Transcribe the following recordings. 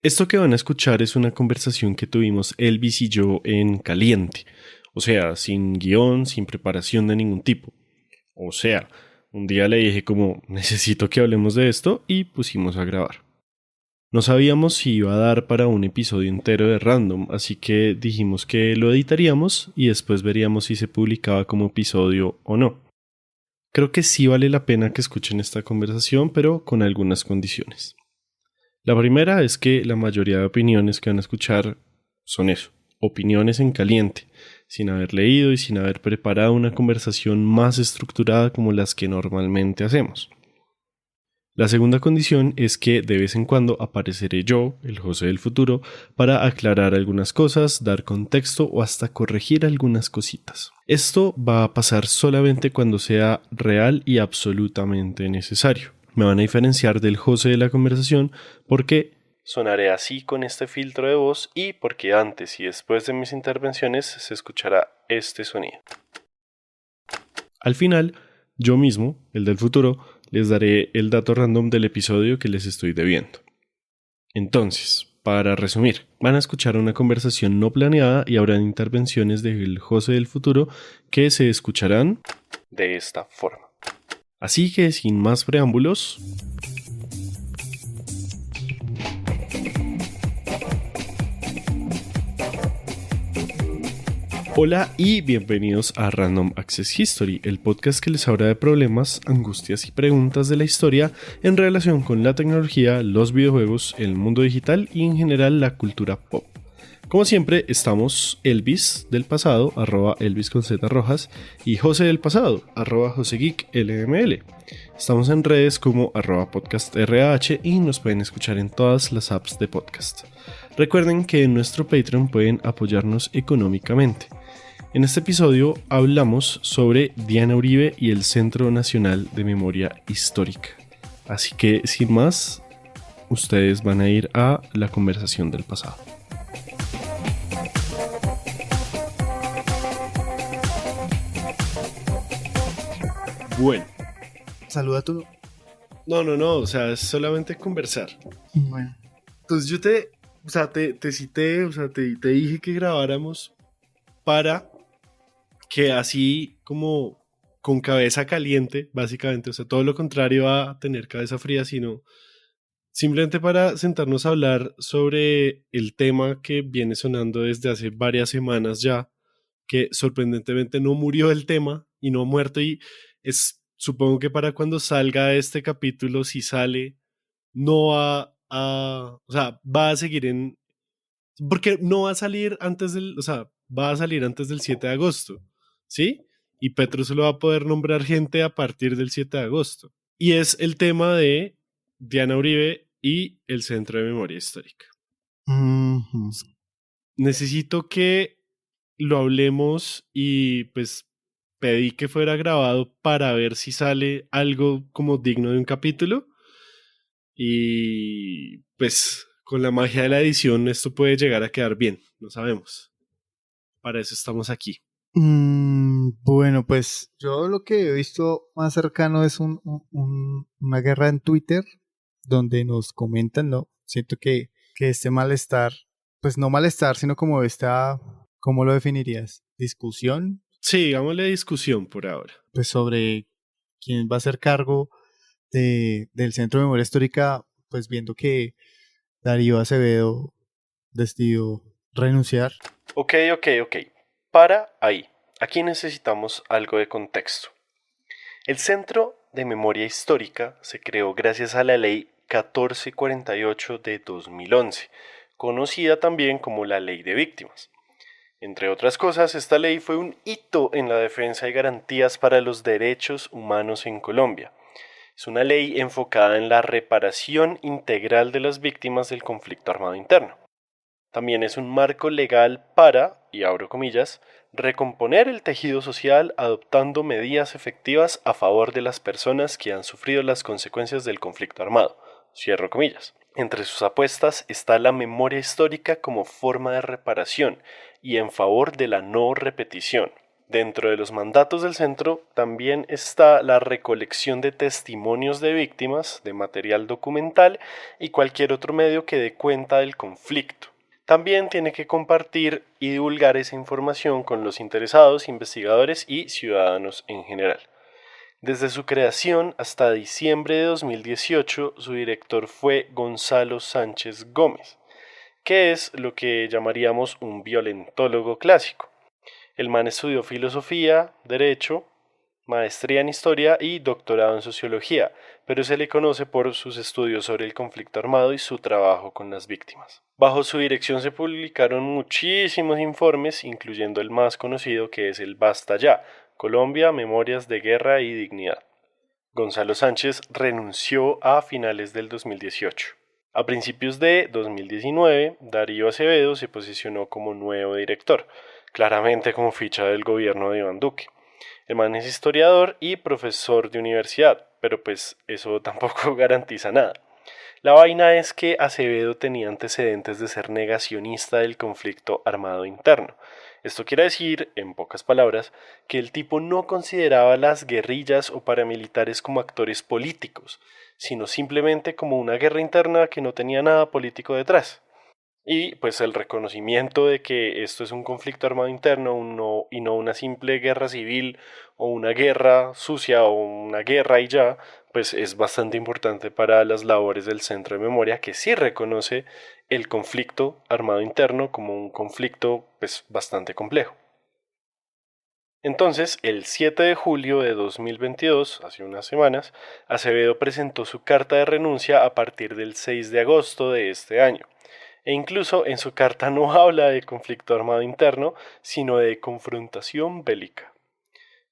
Esto que van a escuchar es una conversación que tuvimos Elvis y yo en caliente, o sea, sin guión, sin preparación de ningún tipo. O sea, un día le dije como, necesito que hablemos de esto y pusimos a grabar. No sabíamos si iba a dar para un episodio entero de Random, así que dijimos que lo editaríamos y después veríamos si se publicaba como episodio o no. Creo que sí vale la pena que escuchen esta conversación, pero con algunas condiciones. La primera es que la mayoría de opiniones que van a escuchar son eso, opiniones en caliente, sin haber leído y sin haber preparado una conversación más estructurada como las que normalmente hacemos. La segunda condición es que de vez en cuando apareceré yo, el José del futuro, para aclarar algunas cosas, dar contexto o hasta corregir algunas cositas. Esto va a pasar solamente cuando sea real y absolutamente necesario. Me van a diferenciar del José de la conversación porque sonaré así con este filtro de voz y porque antes y después de mis intervenciones se escuchará este sonido. Al final, yo mismo, el del futuro, les daré el dato random del episodio que les estoy debiendo. Entonces, para resumir, van a escuchar una conversación no planeada y habrán intervenciones del José del futuro que se escucharán de esta forma. Así que, sin más preámbulos, hola y bienvenidos a Random Access History, el podcast que les habla de problemas, angustias y preguntas de la historia en relación con la tecnología, los videojuegos, el mundo digital y en general la cultura pop. Como siempre, estamos Elvis del pasado, @Elvis con Z Rojas, y José del pasado, @JoseGeekLML. Estamos en redes como @PodcastRH y nos pueden escuchar en todas las apps de podcast. Recuerden que en nuestro Patreon pueden apoyarnos económicamente. En este episodio hablamos sobre Diana Uribe y el Centro Nacional de Memoria Histórica. Así que, sin más, ustedes van a ir a la conversación del pasado. Bueno. Saluda tú. No, o sea, es solamente conversar. Bueno. Entonces yo te cité, te dije que grabáramos para que así como con cabeza caliente, básicamente, o sea, todo lo contrario a tener cabeza fría, sino simplemente para sentarnos a hablar sobre el tema que viene sonando desde hace varias semanas ya, que sorprendentemente no murió el tema y no ha muerto y supongo que para cuando salga este capítulo, si sale, no o sea, va a seguir porque no va a salir antes o sea, va a salir antes del 7 de agosto, ¿sí? Y Petro solo va a poder nombrar gente a partir del 7 de agosto. Y es el tema de Diana Uribe y el Centro de Memoria Histórica. Uh-huh. Necesito que lo hablemos y pues pedí que fuera grabado para ver si sale algo como digno de un capítulo. Y pues con la magia de la edición esto puede llegar a quedar bien, no sabemos. Para eso estamos aquí. Bueno, pues yo lo que he visto más cercano es una guerra en Twitter donde nos comentan, ¿no? Siento que este malestar, pues no malestar, sino como ¿cómo lo definirías? ¿Discusión? Sí, digámosle discusión por ahora. Pues sobre quién va a ser cargo del Centro de Memoria Histórica, pues viendo que Darío Acevedo decidió renunciar. Ok. Para ahí. Aquí necesitamos algo de contexto. El Centro de Memoria Histórica se creó gracias a la Ley 1448 de 2011, conocida también como la Ley de Víctimas. Entre otras cosas, esta ley fue un hito en la defensa y garantías para los derechos humanos en Colombia. Es una ley enfocada en la reparación integral de las víctimas del conflicto armado interno. También es un marco legal para, y abro comillas, recomponer el tejido social adoptando medidas efectivas a favor de las personas que han sufrido las consecuencias del conflicto armado. Cierro comillas. Entre sus apuestas está la memoria histórica como forma de reparación y en favor de la no repetición. Dentro de los mandatos del centro también está la recolección de testimonios de víctimas, de material documental y cualquier otro medio que dé cuenta del conflicto. También tiene que compartir y divulgar esa información con los interesados, investigadores y ciudadanos en general. Desde su creación hasta diciembre de 2018, su director fue Gonzalo Sánchez Gómez, que es lo que llamaríamos un violentólogo clásico. El man estudió filosofía, derecho, maestría en historia y doctorado en sociología, pero se le conoce por sus estudios sobre el conflicto armado y su trabajo con las víctimas. Bajo su dirección se publicaron muchísimos informes, incluyendo el más conocido que es el Basta Ya, Colombia, Memorias de Guerra y Dignidad. Gonzalo Sánchez renunció a finales del 2018. A principios de 2019, Darío Acevedo se posicionó como nuevo director, claramente como ficha del gobierno de Iván Duque. El man es historiador y profesor de universidad, pero pues eso tampoco garantiza nada. La vaina es que Acevedo tenía antecedentes de ser negacionista del conflicto armado interno. Esto quiere decir, en pocas palabras, que el tipo no consideraba las guerrillas o paramilitares como actores políticos, sino simplemente como una guerra interna que no tenía nada político detrás. Y pues el reconocimiento de que esto es un conflicto armado interno y no una simple guerra civil o una guerra sucia o una guerra y ya, pues es bastante importante para las labores del Centro de Memoria, que sí reconoce el conflicto armado interno como un conflicto pues bastante complejo. Entonces, el 7 de julio de 2022, hace unas semanas, Acevedo presentó su carta de renuncia a partir del 6 de agosto de este año. E incluso en su carta no habla de conflicto armado interno, sino de confrontación bélica.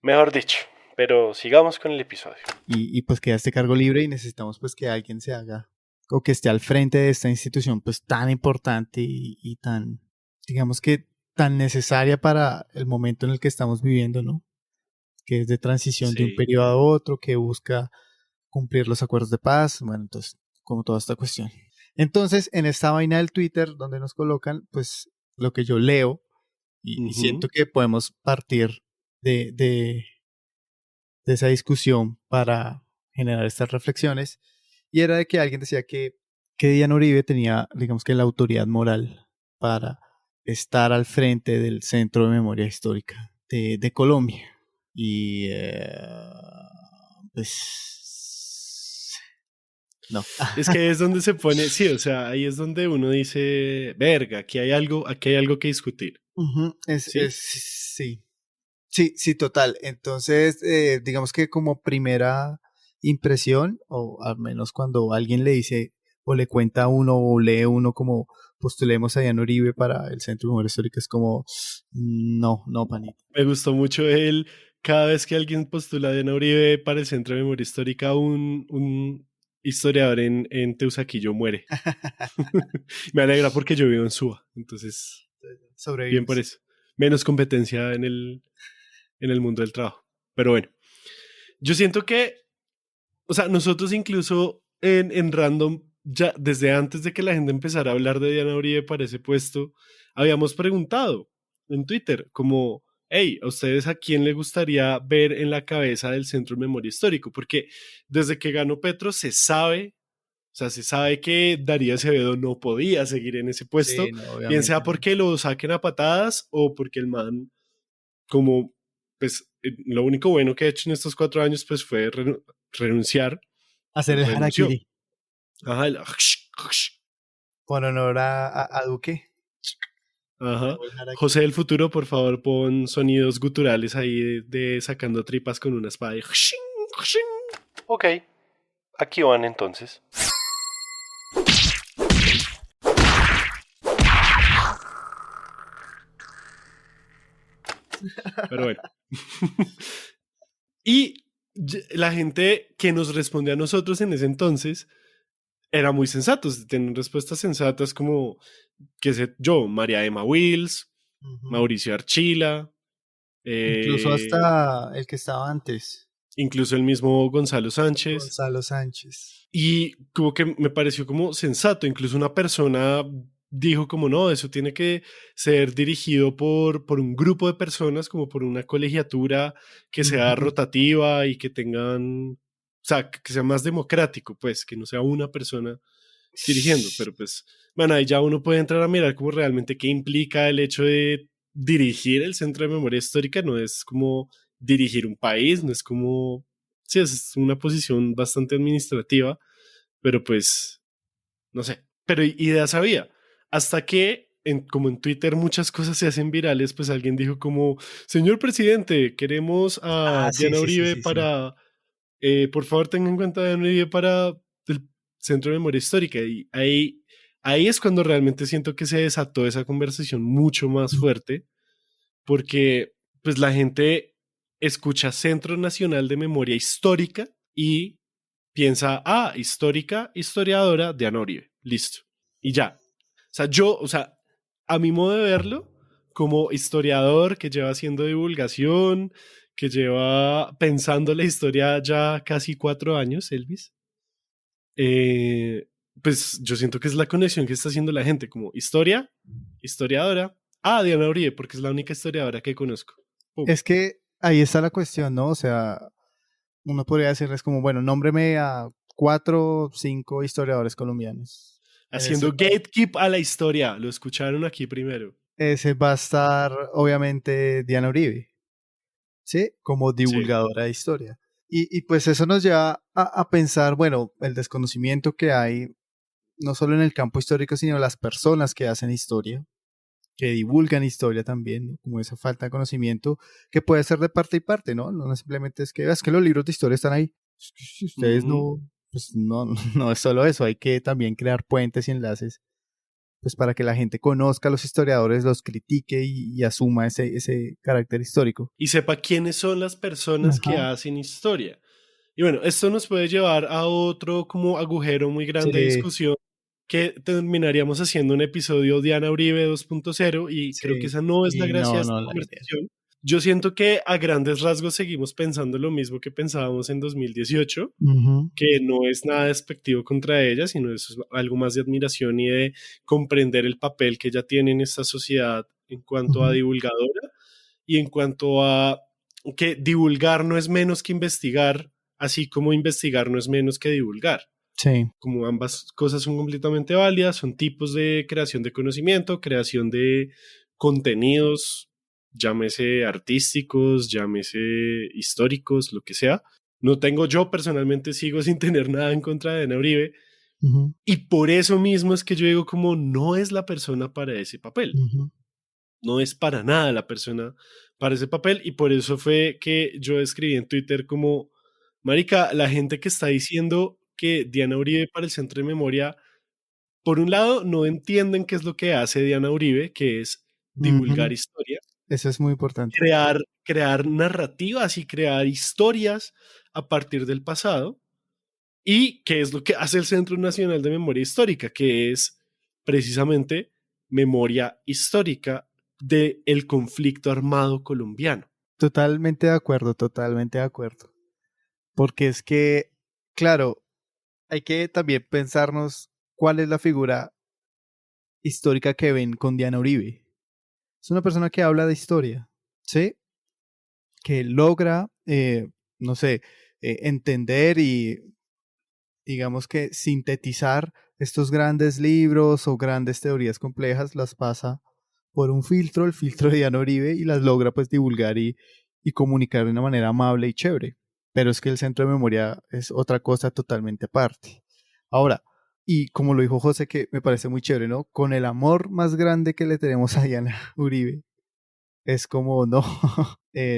Mejor dicho, pero sigamos con el episodio. Y pues queda este cargo libre y necesitamos pues que alguien se haga o que esté al frente de esta institución pues tan importante y tan, digamos que tan necesaria para el momento en el que estamos viviendo, ¿no? Que es de transición de un Sí. periodo a otro, que busca cumplir los acuerdos de paz, bueno, entonces, como toda esta cuestión. Entonces, en esta vaina del Twitter, donde nos colocan, pues, lo que yo leo, y siento que podemos partir de, de, de esa discusión para generar estas reflexiones, y era de que alguien decía que Diana Uribe tenía, digamos que la autoridad moral para estar al frente del Centro de Memoria Histórica de Colombia. Y pues no. Es que es donde se pone, sí, o sea, ahí es donde uno dice, verga, aquí hay algo que discutir. ¿Sí? Sí. Sí, total. Entonces, digamos que como primera impresión, o al menos cuando alguien le dice o le cuenta a uno o lee uno como postulemos a Diana Uribe para el Centro de Memoria Histórica, es como, no, panito. Me gustó mucho cada vez que alguien postula a Diana Uribe para el Centro de Memoria Histórica, un historiador en Teusaquillo muere. Me alegra porque yo vivo en Suba, entonces, bien por Sobrevivimos. eso. Menos competencia en el mundo del trabajo. Pero bueno, yo siento que, o sea, nosotros incluso en Random, ya desde antes de que la gente empezara a hablar de Diana Uribe para ese puesto, habíamos preguntado en Twitter como, hey, ¿a ustedes a quién le gustaría ver en la cabeza del Centro de Memoria Histórico? Porque desde que ganó Petro se sabe, o sea, se sabe que Darío Acevedo no podía seguir en ese puesto, Sí, no, bien sea obviamente no. porque lo saquen a patadas o porque el man, como, pues, lo único bueno que ha hecho en estos 4 años, pues, fue renunciar, Hacer pues el renunció. harakiri Ajá, por honor a Duque. ajá. Hago el José harakiri. del futuro, por favor, pon sonidos guturales ahí de sacando tripas con una espada. Ok, aquí van entonces. Pero bueno. Y la gente que nos respondió a nosotros en ese entonces era muy sensatos, tenían respuestas sensatas como, qué sé yo, María Emma Wills, Ujú. Mauricio Archila, Incluso eh, hasta el que estaba antes, incluso el mismo Gonzalo Sánchez. Gonzalo Sánchez. Y como que me pareció como sensato, incluso una persona dijo como no, eso tiene que ser dirigido por un grupo de personas, como por una colegiatura que sea Ujú. rotativa y que tengan, o sea, que sea más democrático, pues, que no sea una persona dirigiendo, pero pues, bueno, ahí ya uno puede entrar a mirar como realmente qué implica el hecho de dirigir el Centro de Memoria Histórica, no es como dirigir un país, no es como, sí, es una posición bastante administrativa, pero pues, no sé, pero ideas había, hasta que, como en Twitter muchas cosas se hacen virales, pues alguien dijo como, señor presidente, queremos a Ah, sí, Diana sí, sí, Uribe sí, sí. para por favor tengan en cuenta de Uribe para el Centro de Memoria Histórica. Y ahí es cuando realmente siento que se desató esa conversación mucho más fuerte, porque pues la gente escucha Centro Nacional de Memoria Histórica y piensa, ah, histórica, historiadora, Diana Uribe, listo. Y ya. O sea, a mi modo de verlo, como historiador que lleva haciendo divulgación, que lleva pensando la historia ya casi 4 años, Elvis, eh, pues yo siento que es la conexión que está haciendo la gente, como historia, historiadora, ah, Diana Uribe, porque es la única historiadora que conozco. Pum. Es que ahí está la cuestión, ¿no? O sea, uno podría decirles como, bueno, nómbreme a 4 o 5 historiadores colombianos. En ese, Haciendo gatekeep a la historia, lo escucharon aquí primero. ese va a estar, obviamente, Diana Uribe, ¿sí? Como Sí. divulgadora de historia. Y pues eso nos lleva a pensar, bueno, el desconocimiento que hay, no solo en el campo histórico, sino las personas que hacen historia, que divulgan historia también, ¿no? Como esa falta de conocimiento que puede ser de parte y parte, ¿no? No simplemente es que los libros de historia están ahí. Es que si ustedes Ujú. no, pues no, no es solo eso, hay que también crear puentes y enlaces, pues para que la gente conozca a los historiadores, los critique y asuma ese carácter histórico. Y sepa quiénes son las personas que Ajá. hacen historia. Y bueno, esto nos puede llevar a otro como agujero muy grande de Sí, discusión que terminaríamos haciendo un episodio Diana Uribe 2.0 y creo que sí. esa no es la Y gracia de no, esta no la idea. conversación. Yo siento que a grandes rasgos seguimos pensando lo mismo que pensábamos en 2018, Ujú, que no es nada despectivo contra ella, sino es algo más de admiración y de comprender el papel que ella tiene en esta sociedad en cuanto a ujú. divulgadora y en cuanto a que divulgar no es menos que investigar, así como investigar no es menos que divulgar. Sí. Como ambas cosas son completamente válidas, son tipos de creación de conocimiento, creación de contenidos, llámese artísticos, llámese históricos, lo que sea. No tengo, yo personalmente sigo sin tener nada en contra de Ana Uribe, Ujú, y por eso mismo es que yo digo como no es la persona para ese papel, ujú, no es para nada la persona para ese papel, y por eso fue que yo escribí en Twitter como, marica, la gente que está diciendo que Diana Uribe para el Centro de Memoria, por un lado, no entienden qué es lo que hace Diana Uribe, que es ujú. divulgar historia, Eso es muy importante. crear narrativas y crear historias a partir del pasado. ¿Y qué es lo que hace el Centro Nacional de Memoria Histórica? Que es precisamente memoria histórica del conflicto armado colombiano. Totalmente de acuerdo, totalmente de acuerdo. Porque es que, claro, hay que también pensarnos cuál es la figura histórica que ven con Diana Uribe. Es una persona que habla de historia, ¿sí? Que logra, no sé, entender y, digamos que sintetizar estos grandes libros o grandes teorías complejas, las pasa por un filtro, el filtro de Diana Uribe, y las logra pues divulgar y comunicar de una manera amable y chévere. Pero es que el centro de memoria es otra cosa totalmente aparte. Ahora, y como lo dijo José, que me parece muy chévere, ¿no? Con el amor más grande que le tenemos a Diana Uribe, es como, no,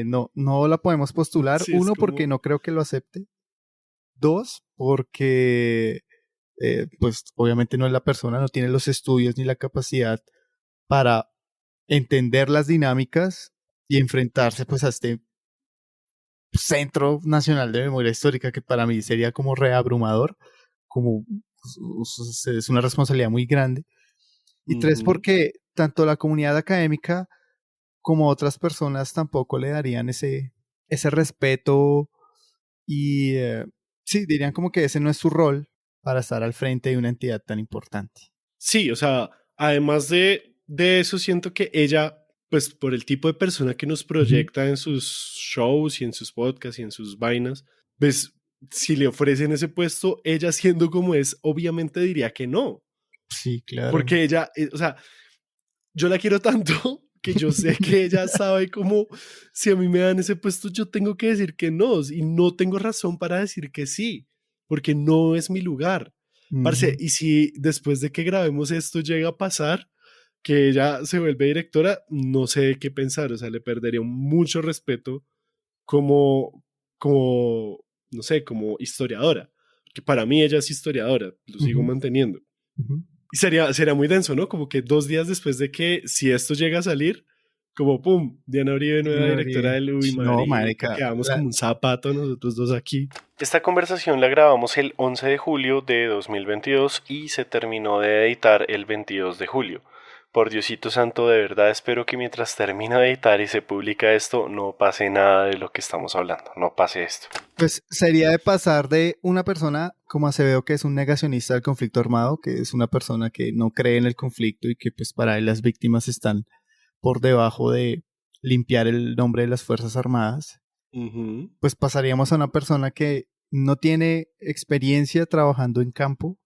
no, no la podemos postular. Sí, es Uno, porque como, no creo que lo acepte. Dos, porque pues obviamente no es la persona, no tiene los estudios ni la capacidad para entender las dinámicas y enfrentarse pues a este Centro Nacional de Memoria Histórica que para mí sería como reabrumador, como es una responsabilidad muy grande. Y tres, ujú. porque tanto la comunidad académica como otras personas tampoco le darían ese respeto y sí, dirían como que ese no es su rol para estar al frente de una entidad tan importante. Sí, o sea, además de eso, siento que ella, pues por el tipo de persona que nos Ujú. proyecta en sus shows y en sus podcasts y en sus vainas, pues si le ofrecen ese puesto, ella siendo como es, obviamente diría que no, Sí, claro. porque ella, o sea, yo la quiero tanto que yo sé que ella sabe cómo, si a mí me dan ese puesto, yo tengo que decir que no, y no tengo razón para decir que sí, porque no es mi lugar. Parce, Ujú. y si después de que grabemos esto llega a pasar, que ella se vuelve directora, no sé qué pensar, o sea, le perdería mucho respeto como, como, no sé, como historiadora, que para mí ella es historiadora, lo sigo Ujú. manteniendo. Ujú. Y sería muy denso, ¿no? Como que 2 días después de que, si esto llega a salir, como pum, Diana Uribe, nueva Diana directora Uribe. del Uy, No, marica, marica. quedamos como un zapato nosotros dos aquí. Esta conversación la grabamos el 11 de julio de 2022 y se terminó de editar el 22 de julio. Por Diosito Santo, de verdad espero que mientras termina de editar y se publica esto, no pase nada de lo que estamos hablando, no pase esto. Pues sería de pasar de una persona como Acevedo, que es un negacionista del conflicto armado, que es una persona que no cree en el conflicto y que pues para él las víctimas están por debajo de limpiar el nombre de las Fuerzas Armadas, Ujú. pues pasaríamos a una persona que no tiene experiencia trabajando en campo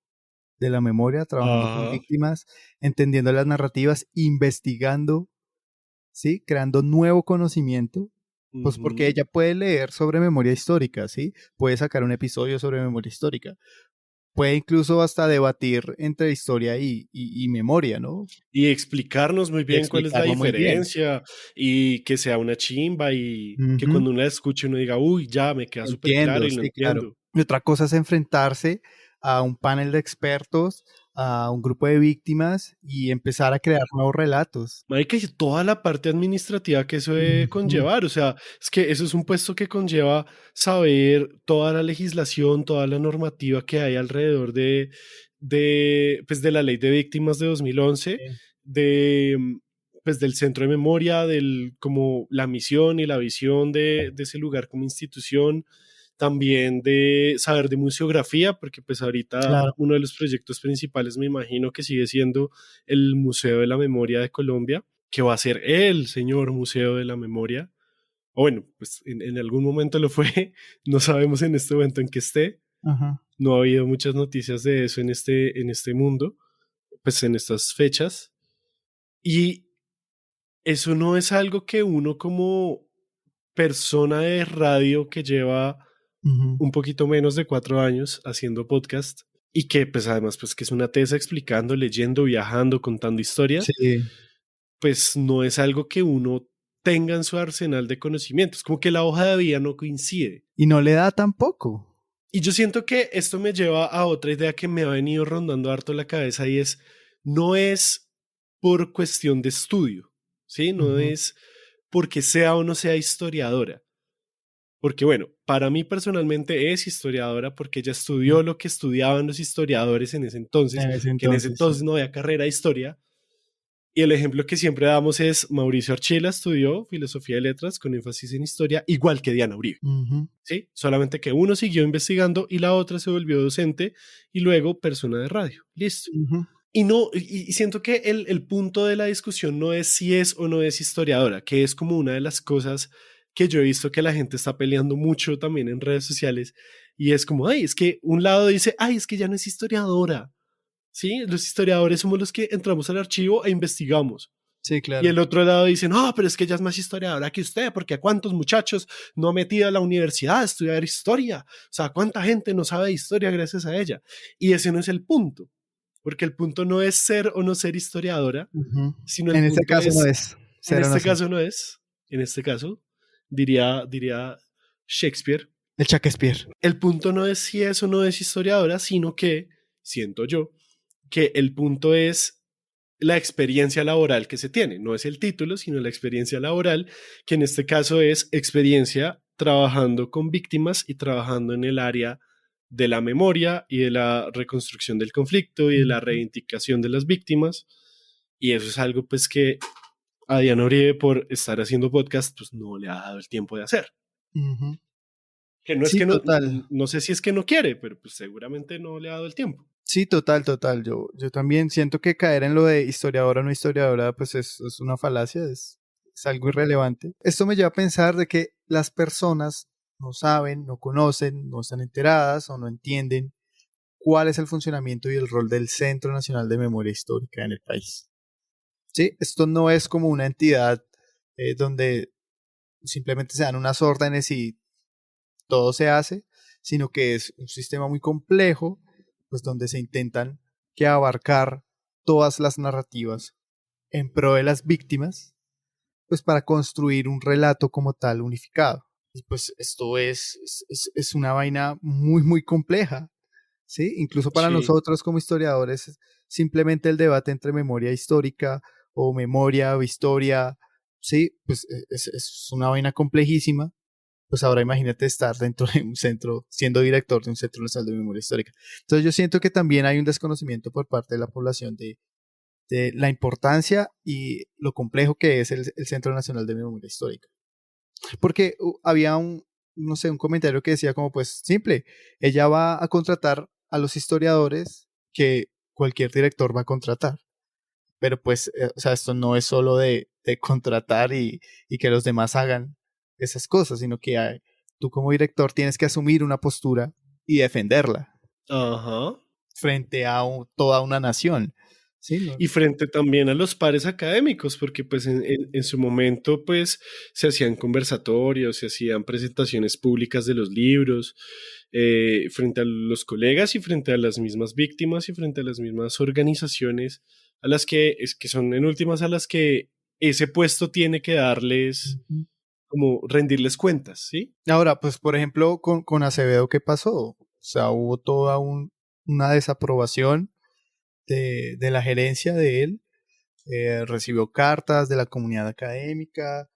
de la memoria, trabajando con Ajá. víctimas, entendiendo las narrativas, investigando, ¿sí? Creando nuevo conocimiento, pues porque Ujú. ella puede leer sobre memoria histórica, ¿sí? Puede sacar un episodio sobre memoria histórica. Puede incluso hasta debatir entre historia y memoria, ¿no? Y explicarnos muy Y bien cuál es la explicarlo muy bien. diferencia y que sea una chimba y que Ujú. cuando uno la escuche uno diga, uy, ya me queda súper claro Entiendo, y lo sí, claro. entiendo. Y otra cosa es enfrentarse a un panel de expertos, a un grupo de víctimas y empezar a crear nuevos relatos. Marica, y toda la parte administrativa que eso debe Ujú. conllevar, o sea, es que eso es un puesto que conlleva saber toda la legislación, toda la normativa que hay alrededor pues de la ley de víctimas de 2011, Sí, de, pues del centro de memoria, del, como la misión y la visión de ese lugar como institución, también de saber de museografía, porque pues ahorita claro. uno de los proyectos principales me imagino que sigue siendo el Museo de la Memoria de Colombia, que va a ser el señor Museo de la Memoria. O bueno, pues en algún momento lo fue, no sabemos en este momento en que esté, Ajá. no ha habido muchas noticias de eso en este mundo, pues en estas fechas. Y eso no es algo que uno como persona de radio que lleva Ujú. un poquito menos de 4 años haciendo podcast y que pues además pues que es una tesa explicando, leyendo, viajando, contando historias, Sí. pues no es algo que uno tenga en su arsenal de conocimientos, como que la hoja de vida no coincide. Y no le da tampoco. Y yo siento que esto me lleva a otra idea que me ha venido rondando harto la cabeza y es, no es por cuestión de estudio, ¿sí? No Ujú. es porque sea o no sea historiadora. Porque bueno, para mí personalmente es historiadora porque ella Ujú. estudió lo que estudiaban los historiadores en ese entonces, En ese que en ese entonces, sí. entonces no había carrera de historia. Y el ejemplo que siempre damos es Mauricio Archila estudió filosofía y letras con énfasis en historia, igual que Diana Uribe. Ujú. ¿Sí? Solamente que uno siguió investigando y la otra se volvió docente y luego persona de radio. Listo. Ujú. Y no, y siento que el punto de la discusión no es si es o no es historiadora, que es como una de las cosas que yo he visto que la gente está peleando mucho también en redes sociales, y es como, ay, es que un lado dice, ay, es que ya no es historiadora, ¿sí? Los historiadores somos los que entramos al archivo e investigamos. Sí, Y claro. el otro lado dice, no, pero es que ella es más historiadora que usted, porque a cuántos muchachos no ha metido a la universidad a estudiar historia. O sea, cuánta gente no sabe de historia gracias a ella. Y ese no es el punto, porque el punto no es ser o no ser historiadora, Ujú. sino el En este punto caso no es, es en ser o no este ser. caso no es, en este caso, diría Shakespeare, El Shakespeare. el punto no es si es o no es historiadora, sino que, siento yo, que el punto es la experiencia laboral que se tiene. No es el título, sino la experiencia laboral, que en este caso es experiencia trabajando con víctimas y trabajando en el área de la memoria y de la reconstrucción del conflicto y de la Ujú. reivindicación de las víctimas. Y eso es algo pues que a Diana Uribe por estar haciendo podcast pues no le ha dado el tiempo de hacer. Ujú. Que no es Sí, que no, total. no sé si es que no quiere, pero pues seguramente no le ha dado el tiempo. Sí, total, total. Yo también siento que caer en lo de historiadora o no historiadora, pues es una falacia, es algo irrelevante. Esto me lleva a pensar de que las personas no saben, no conocen, no están enteradas o no entienden cuál es el funcionamiento y el rol del Centro Nacional de Memoria Histórica en el país. ¿Sí? Esto no es como una entidad donde simplemente se dan unas órdenes y todo se hace, sino que es un sistema muy complejo, pues donde se intentan que abarcar todas las narrativas en pro de las víctimas, pues para construir un relato como tal unificado. Y pues esto es una vaina muy, muy compleja, ¿sí? Incluso para Sí. nosotros como historiadores, simplemente el debate entre memoria histórica o memoria o historia, ¿sí? Pues es una vaina complejísima. Pues ahora imagínate estar dentro de un centro, siendo director de un centro nacional de memoria histórica. Entonces yo siento que también hay un desconocimiento por parte de la población de la importancia y lo complejo que es el Centro Nacional de Memoria Histórica. Porque había no sé, un comentario que decía como pues simple, ella va a contratar a los historiadores que cualquier director va a contratar. Pero pues, o sea, esto no es solo de contratar y que los demás hagan esas cosas, sino que tú como director tienes que asumir una postura y defenderla Ajá. frente a toda una nación. ¿Sí? ¿No? Y frente también a los pares académicos, porque pues en su momento pues se hacían conversatorios, se hacían presentaciones públicas de los libros, frente a los colegas y frente a las mismas víctimas y frente a las mismas organizaciones a las que, es que son en últimas a las que ese puesto tiene que darles, Ujú. como rendirles cuentas, ¿sí? Ahora, pues por ejemplo, con Acevedo, ¿qué pasó? O sea, hubo toda una desaprobación de la gerencia de él. Recibió cartas de la comunidad académica,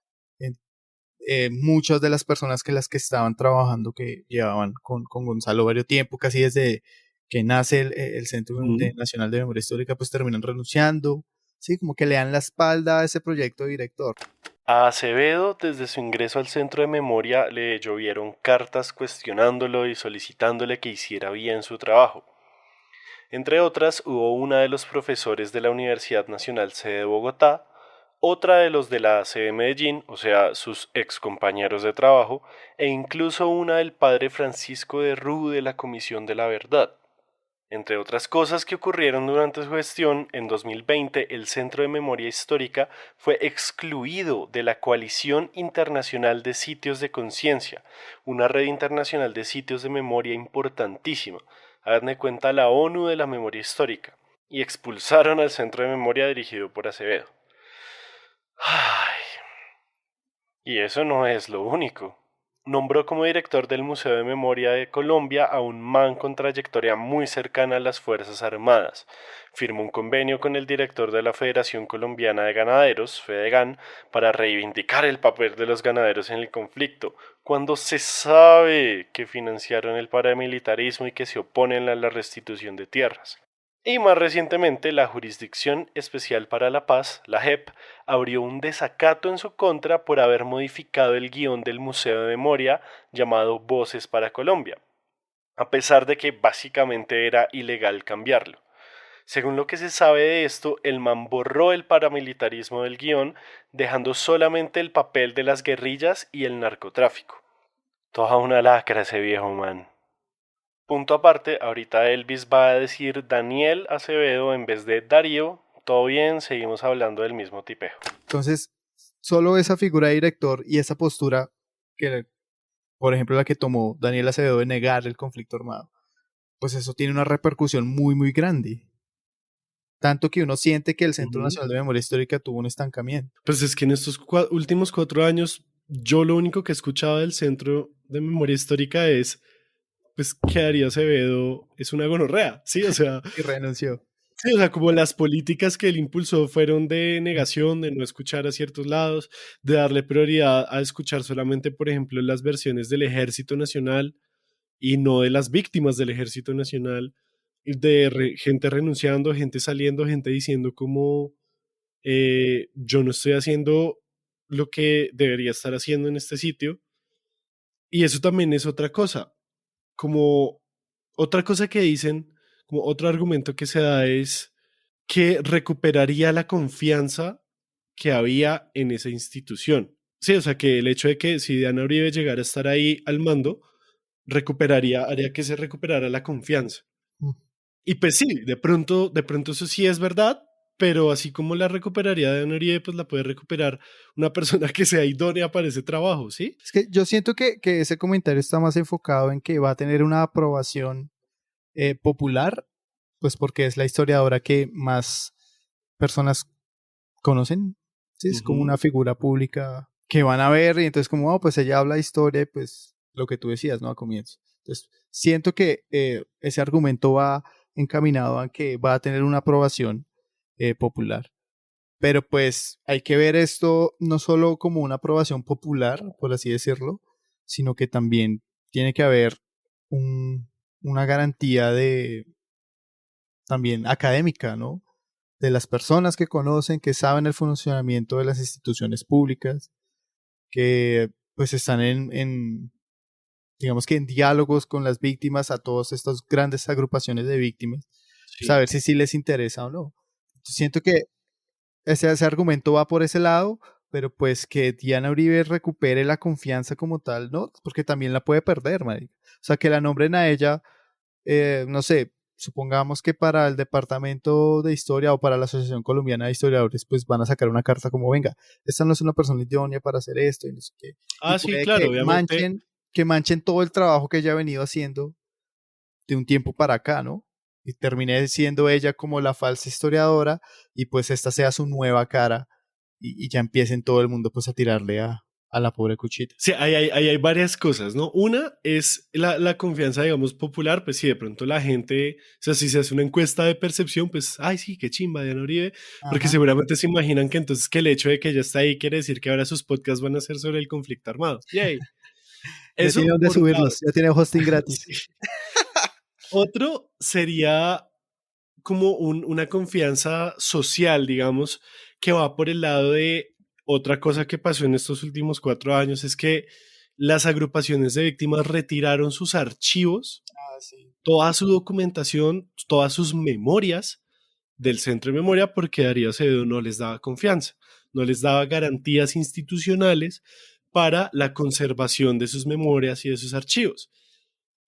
muchas de las personas que las que estaban trabajando, que llevaban con Gonzalo varios tiempo, casi desde que nace el Centro Ujú. Nacional de Memoria Histórica, pues terminan renunciando, sí, como que le dan la espalda a ese proyecto de director. A Acevedo, desde su ingreso al centro de memoria, le llovieron cartas cuestionándolo y solicitándole que hiciera bien su trabajo. Entre otras, hubo una de los profesores de la Universidad Nacional Sede de Bogotá, otra de los de la sede de Medellín, o sea, sus ex compañeros de trabajo, e incluso una del padre Francisco de Rú de la Comisión de la Verdad. Entre otras cosas que ocurrieron durante su gestión, en 2020 el Centro de Memoria Histórica fue excluido de la Coalición Internacional de Sitios de Conciencia, una red internacional de sitios de memoria importantísima, hagan de cuenta la ONU de la memoria histórica, y expulsaron al Centro de Memoria dirigido por Acevedo. Ay, y eso no es lo único. Nombró como director del Museo de Memoria de Colombia a un man con trayectoria muy cercana a las Fuerzas Armadas. Firmó un convenio con el director de la Federación Colombiana de Ganaderos, Fedegan, para reivindicar el papel de los ganaderos en el conflicto, cuando se sabe que financiaron el paramilitarismo y que se oponen a la restitución de tierras. Y más recientemente, la Jurisdicción Especial para la Paz, la JEP, abrió un desacato en su contra por haber modificado el guión del Museo de Memoria llamado Voces para Colombia, a pesar de que básicamente era ilegal cambiarlo. Según lo que se sabe de esto, el man borró el paramilitarismo del guión, dejando solamente el papel de las guerrillas y el narcotráfico. Toda una lacra ese viejo man. Punto aparte, ahorita Elvis va a decir Daniel Acevedo en vez de Darío. Todo bien, seguimos hablando del mismo tipejo. Entonces, solo esa figura de director y esa postura que, por ejemplo, la que tomó Daniel Acevedo de negar el conflicto armado, pues eso tiene una repercusión muy, muy grande. Tanto que uno siente que el Centro Ujú. Nacional de Memoria Histórica tuvo un estancamiento. Pues es que en estos últimos 4 años, yo lo único que he escuchado del Centro de Memoria Histórica es, pues, que Darío Acevedo es una gonorrea, ¿sí? Y renunció. Sí, o sea, como las políticas que él impulsó fueron de negación, de no escuchar a ciertos lados, de darle prioridad a escuchar solamente, por ejemplo, las versiones del Ejército Nacional y no de las víctimas del Ejército Nacional, y de gente renunciando, gente saliendo, gente diciendo como yo no estoy haciendo lo que debería estar haciendo en este sitio. Y eso también es otra cosa, como otra cosa que dicen como otro argumento que se da es que recuperaría la confianza que había en esa institución. Sí, o sea, que el hecho de que si Diana Uribe llegara a estar ahí al mando, haría que se recuperara la confianza. Mm. Y pues sí, de pronto eso sí es verdad, pero así como la recuperaría Diana Uribe, pues la puede recuperar una persona que sea idónea para ese trabajo, ¿sí? Es que yo siento que ese comentario está más enfocado en que va a tener una aprobación popular, pues porque es la historiadora que más personas conocen, ¿sí? Es como Ujú. una figura pública que van a ver y entonces como, oh, pues ella habla de historia y pues lo que tú decías, ¿no? A comienzo. Entonces, siento que ese argumento va encaminado a que va a tener una aprobación popular. Pero pues hay que ver esto no solo como una aprobación popular, por así decirlo, sino que también tiene que haber una garantía de también académica, ¿no? De las personas que conocen, que saben el funcionamiento de las instituciones públicas, que pues están digamos que en diálogos con las víctimas, a todas estas grandes agrupaciones de víctimas, pues a Sí. ver si sí les interesa o no. Entonces, siento que ese argumento va por ese lado, pero pues que Diana Uribe recupere la confianza como tal, ¿no? Porque también la puede perder, marica. O sea, que la nombren a ella, no sé, supongamos que para el Departamento de Historia o para la Asociación Colombiana de Historiadores, pues van a sacar una carta como, venga, esta no es una persona idónea para hacer esto y no sé qué. Y Ah, sí, puede claro, obviamente. que manchen todo el trabajo que ella ha venido haciendo de un tiempo para acá, ¿no? Y termine siendo ella como la falsa historiadora y pues esta sea su nueva cara y ya empiecen todo el mundo pues a tirarle a la pobre Cuchita. Sí, hay varias cosas, ¿no? Una es la confianza, digamos, popular, pues sí, de pronto la gente, o sea, si se hace una encuesta de percepción, pues, ay, sí, qué chimba, Diana Uribe, porque Ajá. seguramente se imaginan que entonces que el hecho de que ella está ahí quiere decir que ahora sus podcasts van a ser sobre el conflicto armado. Yay. Ya tiene Eso dónde por un lado. subirlos, ya tiene hosting gratis. Sí. Otro sería como una confianza social, digamos, que va por el lado de otra cosa que pasó en estos últimos 4 años, es que las agrupaciones de víctimas retiraron sus archivos, Ah, sí. toda su documentación, todas sus memorias del centro de memoria porque Darío Acevedo no les daba confianza, no les daba garantías institucionales para la conservación de sus memorias y de sus archivos.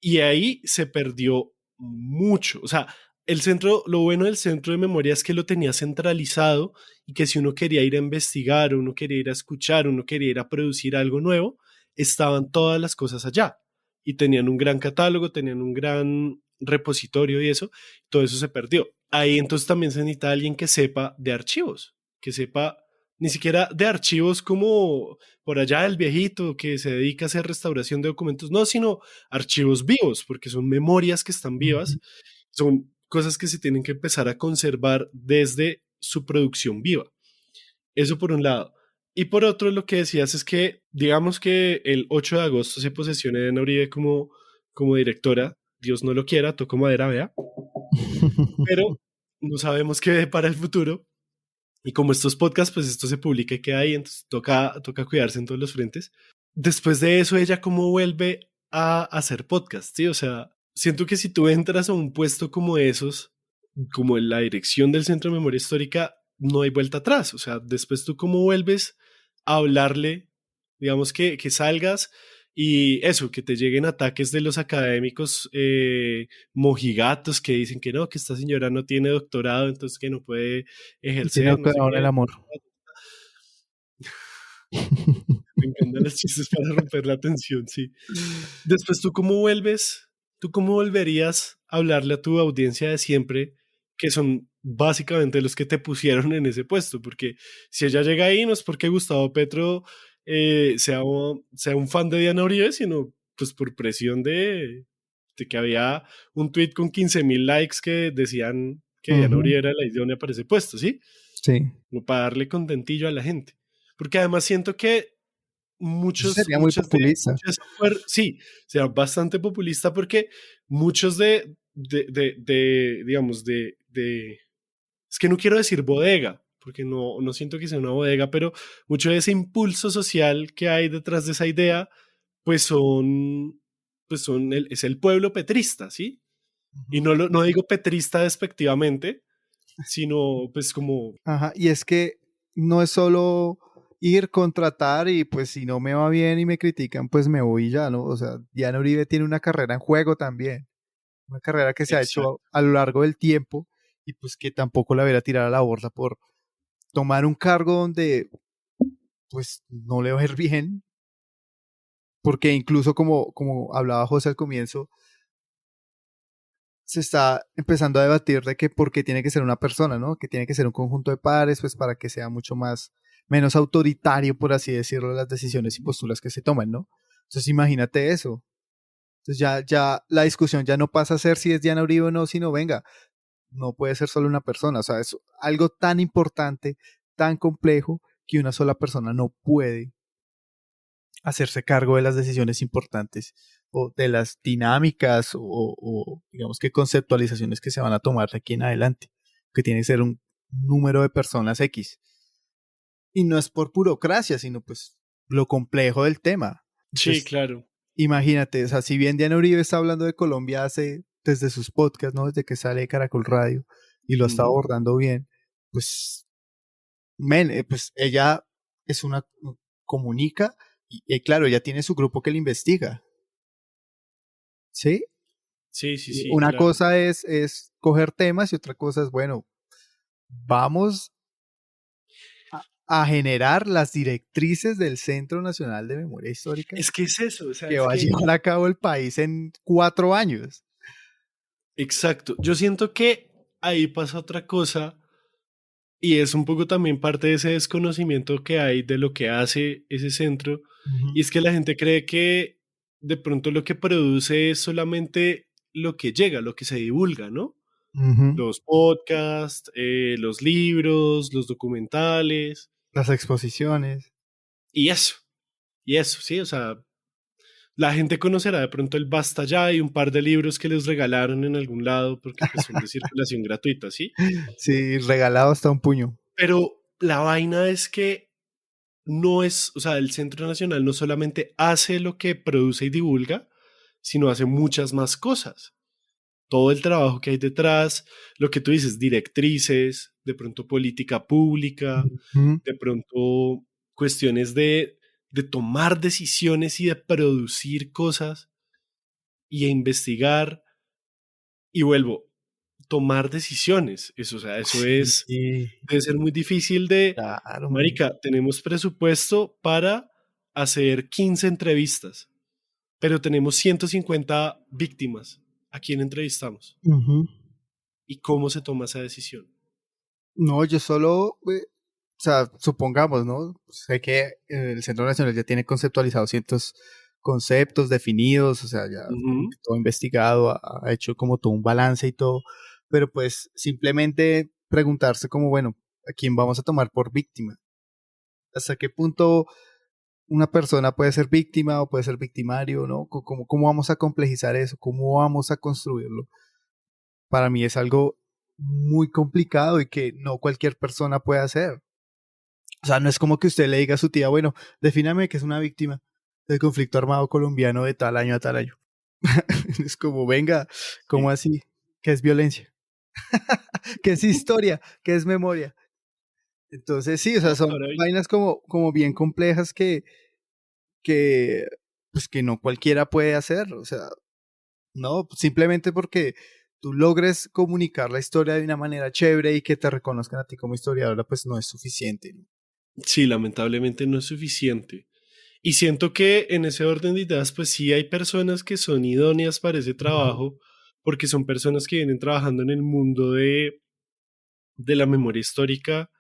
Y ahí se perdió mucho. O sea, el centro, lo bueno del centro de memoria es que lo tenía centralizado y que si uno quería ir a investigar, uno quería ir a escuchar, uno quería ir a producir algo nuevo, estaban todas las cosas allá. Y tenían un gran catálogo, tenían un gran repositorio y eso, todo eso se perdió. Ahí entonces también se necesita alguien que sepa de archivos, que sepa ni siquiera de archivos como por allá el viejito que se dedica a hacer restauración de documentos, no, sino archivos vivos, porque son memorias que están Ujú. vivas, son cosas que se tienen que empezar a conservar desde su producción viva. Eso por un lado. Y por otro, lo que decías es que, digamos que el 8 de agosto se posesione de Uribe como directora, Dios no lo quiera, toco madera, vea, pero no sabemos qué para el futuro. Y como estos podcasts, pues esto se publica y queda ahí, entonces toca cuidarse en todos los frentes. Después de eso, ella cómo vuelve a hacer podcast, ¿sí? O sea, siento que si tú entras a un puesto como esos, como en la dirección del Centro de Memoria Histórica, no hay vuelta atrás. O sea, después tú cómo vuelves a hablarle, digamos que salgas y eso, que te lleguen ataques de los académicos mojigatos que dicen que no, que esta señora no tiene doctorado, entonces que no puede Y tiene ejercer, no sé doctorado en el qué. amor. Me encantan los chistes para romper la tensión, sí. Después, ¿tú cómo vuelves? ¿Tú cómo volverías a hablarle a tu audiencia de siempre, que son básicamente los que te pusieron en ese puesto? Porque si ella llega ahí, no es porque Gustavo Petro sea un fan de Diana Uribe, sino pues por presión de que había un tweet con 15,000 likes que decían que Diana Ujú. Uribe era la idónea para ese puesto, ¿sí? Sí. Como para darle contentillo a la gente. Porque además siento que Eso sería muy populista. sí, sea bastante populista porque muchos digamos, es que no quiero decir bodega, porque no siento que sea una bodega, pero mucho de ese impulso social que hay detrás de esa idea, pues es el pueblo petrista, ¿sí? Y Ujú. no digo petrista despectivamente, sino pues como, Ajá, y es que no es solo ir, contratar y pues si no me va bien y me critican, pues me voy y ya, ¿no? O sea, Diana Uribe tiene una carrera en juego también, una carrera que se ha hecho exacto. a lo largo del tiempo y pues que tampoco la verá tirar a la borda por tomar un cargo donde pues no le va a ir bien, porque incluso como hablaba José al comienzo, se está empezando a debatir de que por qué tiene que ser una persona, ¿no? Que tiene que ser un conjunto de pares, pues para que sea mucho más, menos autoritario, por así decirlo, las decisiones y posturas que se toman, ¿no? Entonces imagínate eso. Entonces ya la discusión ya no pasa a ser si es Diana Uribe o no, sino venga, no puede ser solo una persona, o sea, es algo tan importante, tan complejo, que una sola persona no puede hacerse cargo de las decisiones importantes o de las dinámicas o digamos que conceptualizaciones que se van a tomar de aquí en adelante, que tiene que ser un número de personas X. Y no es por burocracia, sino pues lo complejo del tema. Sí, Entonces, claro. imagínate, o sea, si bien Diana Uribe está hablando de Colombia hace, desde sus podcasts, ¿no? Desde que sale de Caracol Radio y lo está Ujú. abordando bien, pues, pues ella es una, comunica y claro, ella tiene su grupo que le investiga, ¿sí? Sí, sí, Y sí, una claro. cosa es coger temas y otra cosa es, bueno, vamos a generar las directrices del Centro Nacional de Memoria Histórica Es que es eso, o sea, que es va a que, llevar a cabo el país en 4 años. exacto. Yo siento que ahí pasa otra cosa y es un poco también parte de ese desconocimiento que hay de lo que hace ese centro. Ujú, Y es que la gente cree que de pronto lo que produce es solamente lo que llega, lo que se divulga, ¿no? ujú. Los podcasts, los libros, los documentales Las exposiciones. y eso, sí, o sea, la gente conocerá de pronto el Basta Ya y un par de libros que les regalaron en algún lado porque pues son de circulación gratuita, ¿sí? Sí, regalado hasta un puño. Pero la vaina es que no es, o sea, el Centro Nacional no solamente hace lo que produce y divulga, sino hace muchas más cosas. Todo el trabajo que hay detrás, lo que tú dices, directrices, de pronto política pública, Ujú. de pronto cuestiones de tomar decisiones y de producir cosas y a investigar y vuelvo, tomar decisiones. Eso, o sea, eso Sí, es, debe ser muy difícil de, claro, man. marica, tenemos presupuesto para hacer 15 entrevistas, pero tenemos 150 víctimas. ¿A quién entrevistamos? Ujú. ¿Y cómo se toma esa decisión? No, yo solo, o sea, supongamos, ¿no? Sé que el Centro Nacional ya tiene conceptualizados ciertos conceptos definidos, o sea, ya como Ujú. que todo investigado, ha hecho como todo un balance y todo, pero pues simplemente preguntarse como, bueno, ¿a quién vamos a tomar por víctima? ¿Hasta qué punto una persona puede ser víctima o puede ser victimario, ¿no? ¿Cómo vamos a complejizar eso? ¿Cómo vamos a construirlo? Para mí es algo muy complicado y que no cualquier persona puede hacer. O sea, no es como que usted le diga a su tía, bueno, defíname que es una víctima del conflicto armado colombiano de tal año a tal año. Es como, venga, ¿cómo Sí. así? ¿Qué es violencia? ¿Qué es historia? ¿Qué es memoria? Entonces, sí, o sea, No, son ahora, vainas como bien complejas que, pues que no cualquiera puede hacer. O sea, no, simplemente porque tú logres comunicar la historia de una manera chévere y que te reconozcan a ti como historiadora, pues no es suficiente, ¿no? sí, lamentablemente no es suficiente. Y siento que en ese orden de ideas, pues sí hay personas que son idóneas para ese Ujú. trabajo, porque son personas que vienen trabajando en el mundo de la memoria histórica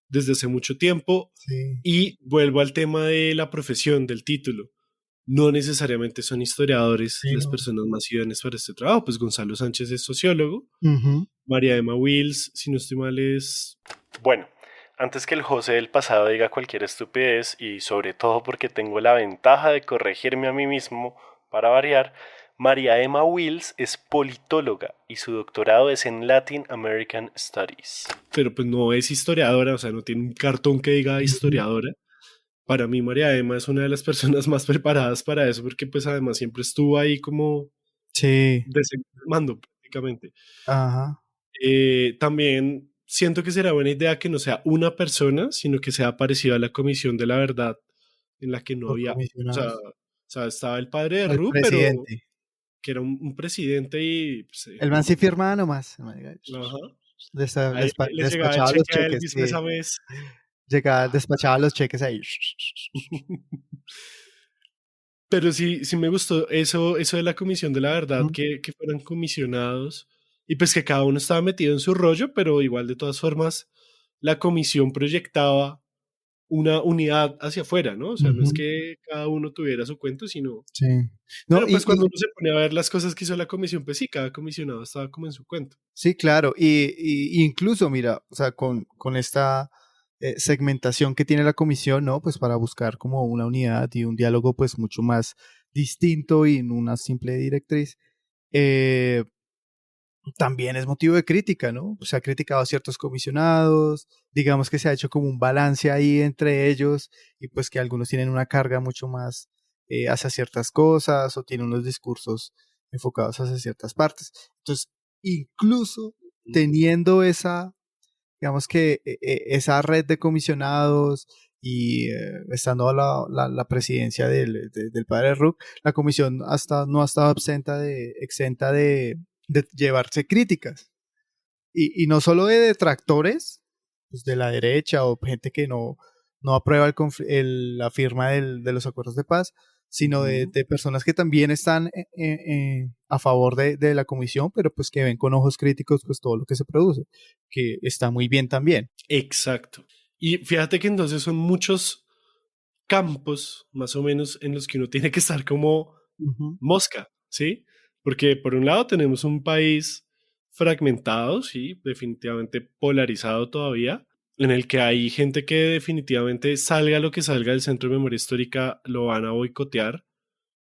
desde hace mucho tiempo. Sí, Y vuelvo al tema de la profesión, del título. No necesariamente son historiadores sí, las no. personas más idóneas para este trabajo, pues Gonzalo Sánchez es sociólogo, Ujú. María Emma Wills, si no estoy mal, es... Bueno, antes que el José del pasado diga cualquier estupidez y sobre todo porque tengo la ventaja de corregirme a mí mismo para variar, María Emma Wills es politóloga y su doctorado es en Latin American Studies. Pero pues no es historiadora, o sea, no tiene un cartón que diga Ujú. historiadora. Para mí María Emma es una de las personas más preparadas para eso porque pues además siempre estuvo ahí como Sí, de segundo mando básicamente. Ajá. También siento que será buena idea que no sea una persona, sino que sea parecido a la Comisión de la Verdad, en la que no Por había, comisionados. o sea, estaba el padre de El Ru, pero presidente. que era un presidente y pues, El man sí firmaba nomás. ajá. Ahí le llegaba el Despachaba los cheque a cheques, Elvis mes sí. a mes. Llegaba, despachaba los cheques ahí. Pero sí, sí me gustó eso de la Comisión de la Verdad, Ujú, que fueran comisionados y pues que cada uno estaba metido en su rollo, pero igual de todas formas la comisión proyectaba una unidad hacia afuera, ¿no? O sea, no es ujú, que cada uno tuviera su cuento, sino... sí. No, Pero pues cuando uno se pone a ver las cosas que hizo la comisión, pues sí, cada comisionado estaba como en su cuento. sí, claro. Y incluso, mira, o sea, con esta segmentación que tiene la comisión, ¿no? Pues para buscar como una unidad y un diálogo pues mucho más distinto y en una simple directriz, eh, también es motivo de crítica, ¿no? Se ha criticado a ciertos comisionados, digamos que se ha hecho como un balance ahí entre ellos y pues que algunos tienen una carga mucho más hacia ciertas cosas o tienen unos discursos enfocados hacia ciertas partes. Entonces, incluso teniendo esa, digamos que esa red de comisionados y estando la presidencia del padre Rook, la comisión hasta, no ha estado exenta de llevarse críticas. Y no solo de detractores, pues de la derecha o gente que no aprueba la firma de los acuerdos de paz, sino Ujú. de personas que también están a favor de la comisión, pero pues que ven con ojos críticos pues todo lo que se produce, que está muy bien también. Exacto. Y fíjate que entonces son muchos campos, más o menos, en los que uno tiene que estar como Ujú, mosca, ¿sí? Porque por un lado tenemos un país fragmentado, sí, definitivamente polarizado todavía, en el que hay gente que definitivamente salga lo que salga del Centro de Memoria Histórica, lo van a boicotear,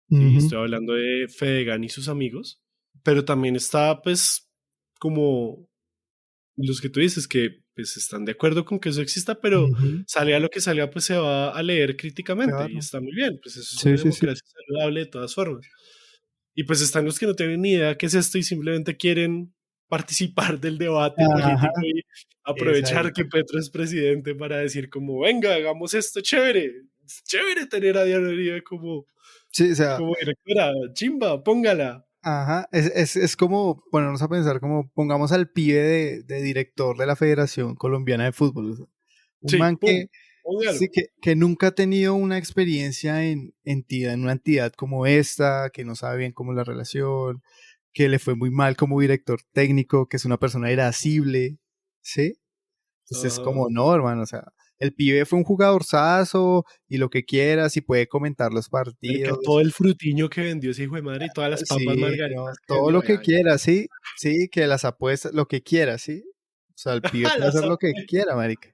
sí, ujú, estoy hablando de Fedegan y sus amigos, pero también está pues como los que tú dices que pues están de acuerdo con que eso exista, pero ujú, salga lo que salga, pues se va a leer críticamente y claro. está muy bien, pues eso es una Sí, sí, sí. democracia saludable de todas formas. Y pues están los que no tienen ni idea qué es esto y simplemente quieren participar del debate Ajá, político y es aprovechar ahí. que Petro es presidente para decir como, venga, hagamos esto chévere. Es chévere tener a Diana Uribe Sí, o sea, como directora, chimba, póngala. ajá, es como ponernos a pensar como pongamos al pibe de director de la Federación Colombiana de Fútbol. O sea, un Sí, man pum, póngalo. sí, que nunca ha tenido una experiencia en una entidad como esta, que no sabe bien cómo es la relación, que le fue muy mal como director técnico, que es una persona irascible, ¿sí? Entonces es Ajá. como, no, hermano, o sea, el pibe fue un jugadorzazo y lo que quieras y puede comentar los Marica, partidos. todo el frutiño que vendió ese hijo de madre y todas las papas Sí, no, margaritas que todo vendió. lo Ay, que ay, quiera, sí, sí, que las apuestas, lo que quiera, sí. O sea, el pibe ay. puede Las hacer lo que apuestas. quiera, marica.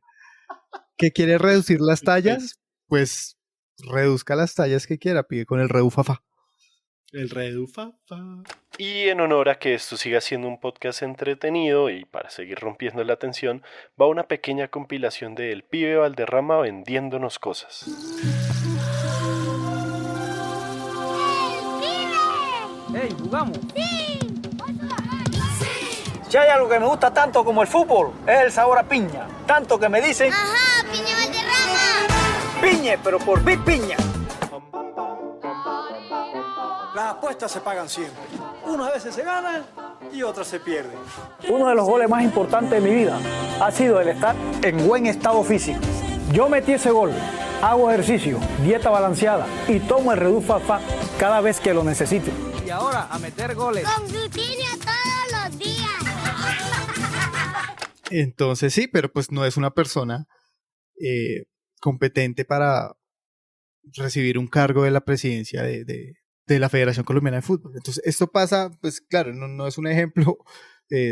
¿Que quiere reducir las Pues, tallas? Pues reduzca las tallas que quiera, pibe, con el redufafa. el redufa. Y en honor a que esto siga siendo un podcast entretenido y para seguir rompiendo la tensión, va una pequeña compilación de El Pibe Valderrama vendiéndonos cosas. ¡Ey, jugamos! ¡Sí! Si hay algo que me gusta tanto como el fútbol, es el sabor a piña. Tanto que me dicen... ¡Ajá! ¡Piña Valderrama! ¡Piñe, pero por Big Piña! Las apuestas se pagan siempre. Unas veces se ganan y otras se pierden. Uno de los goles más importantes de mi vida ha sido el estar en buen estado físico. Yo metí ese gol, hago ejercicio, dieta balanceada y tomo el Redufafa cada vez que lo necesite. Y ahora a meter goles. Con glutina todos los días. Entonces sí, pero pues no es una persona competente para recibir un cargo de la presidencia de la Federación Colombiana de Fútbol. Entonces esto pasa, pues claro, no es un ejemplo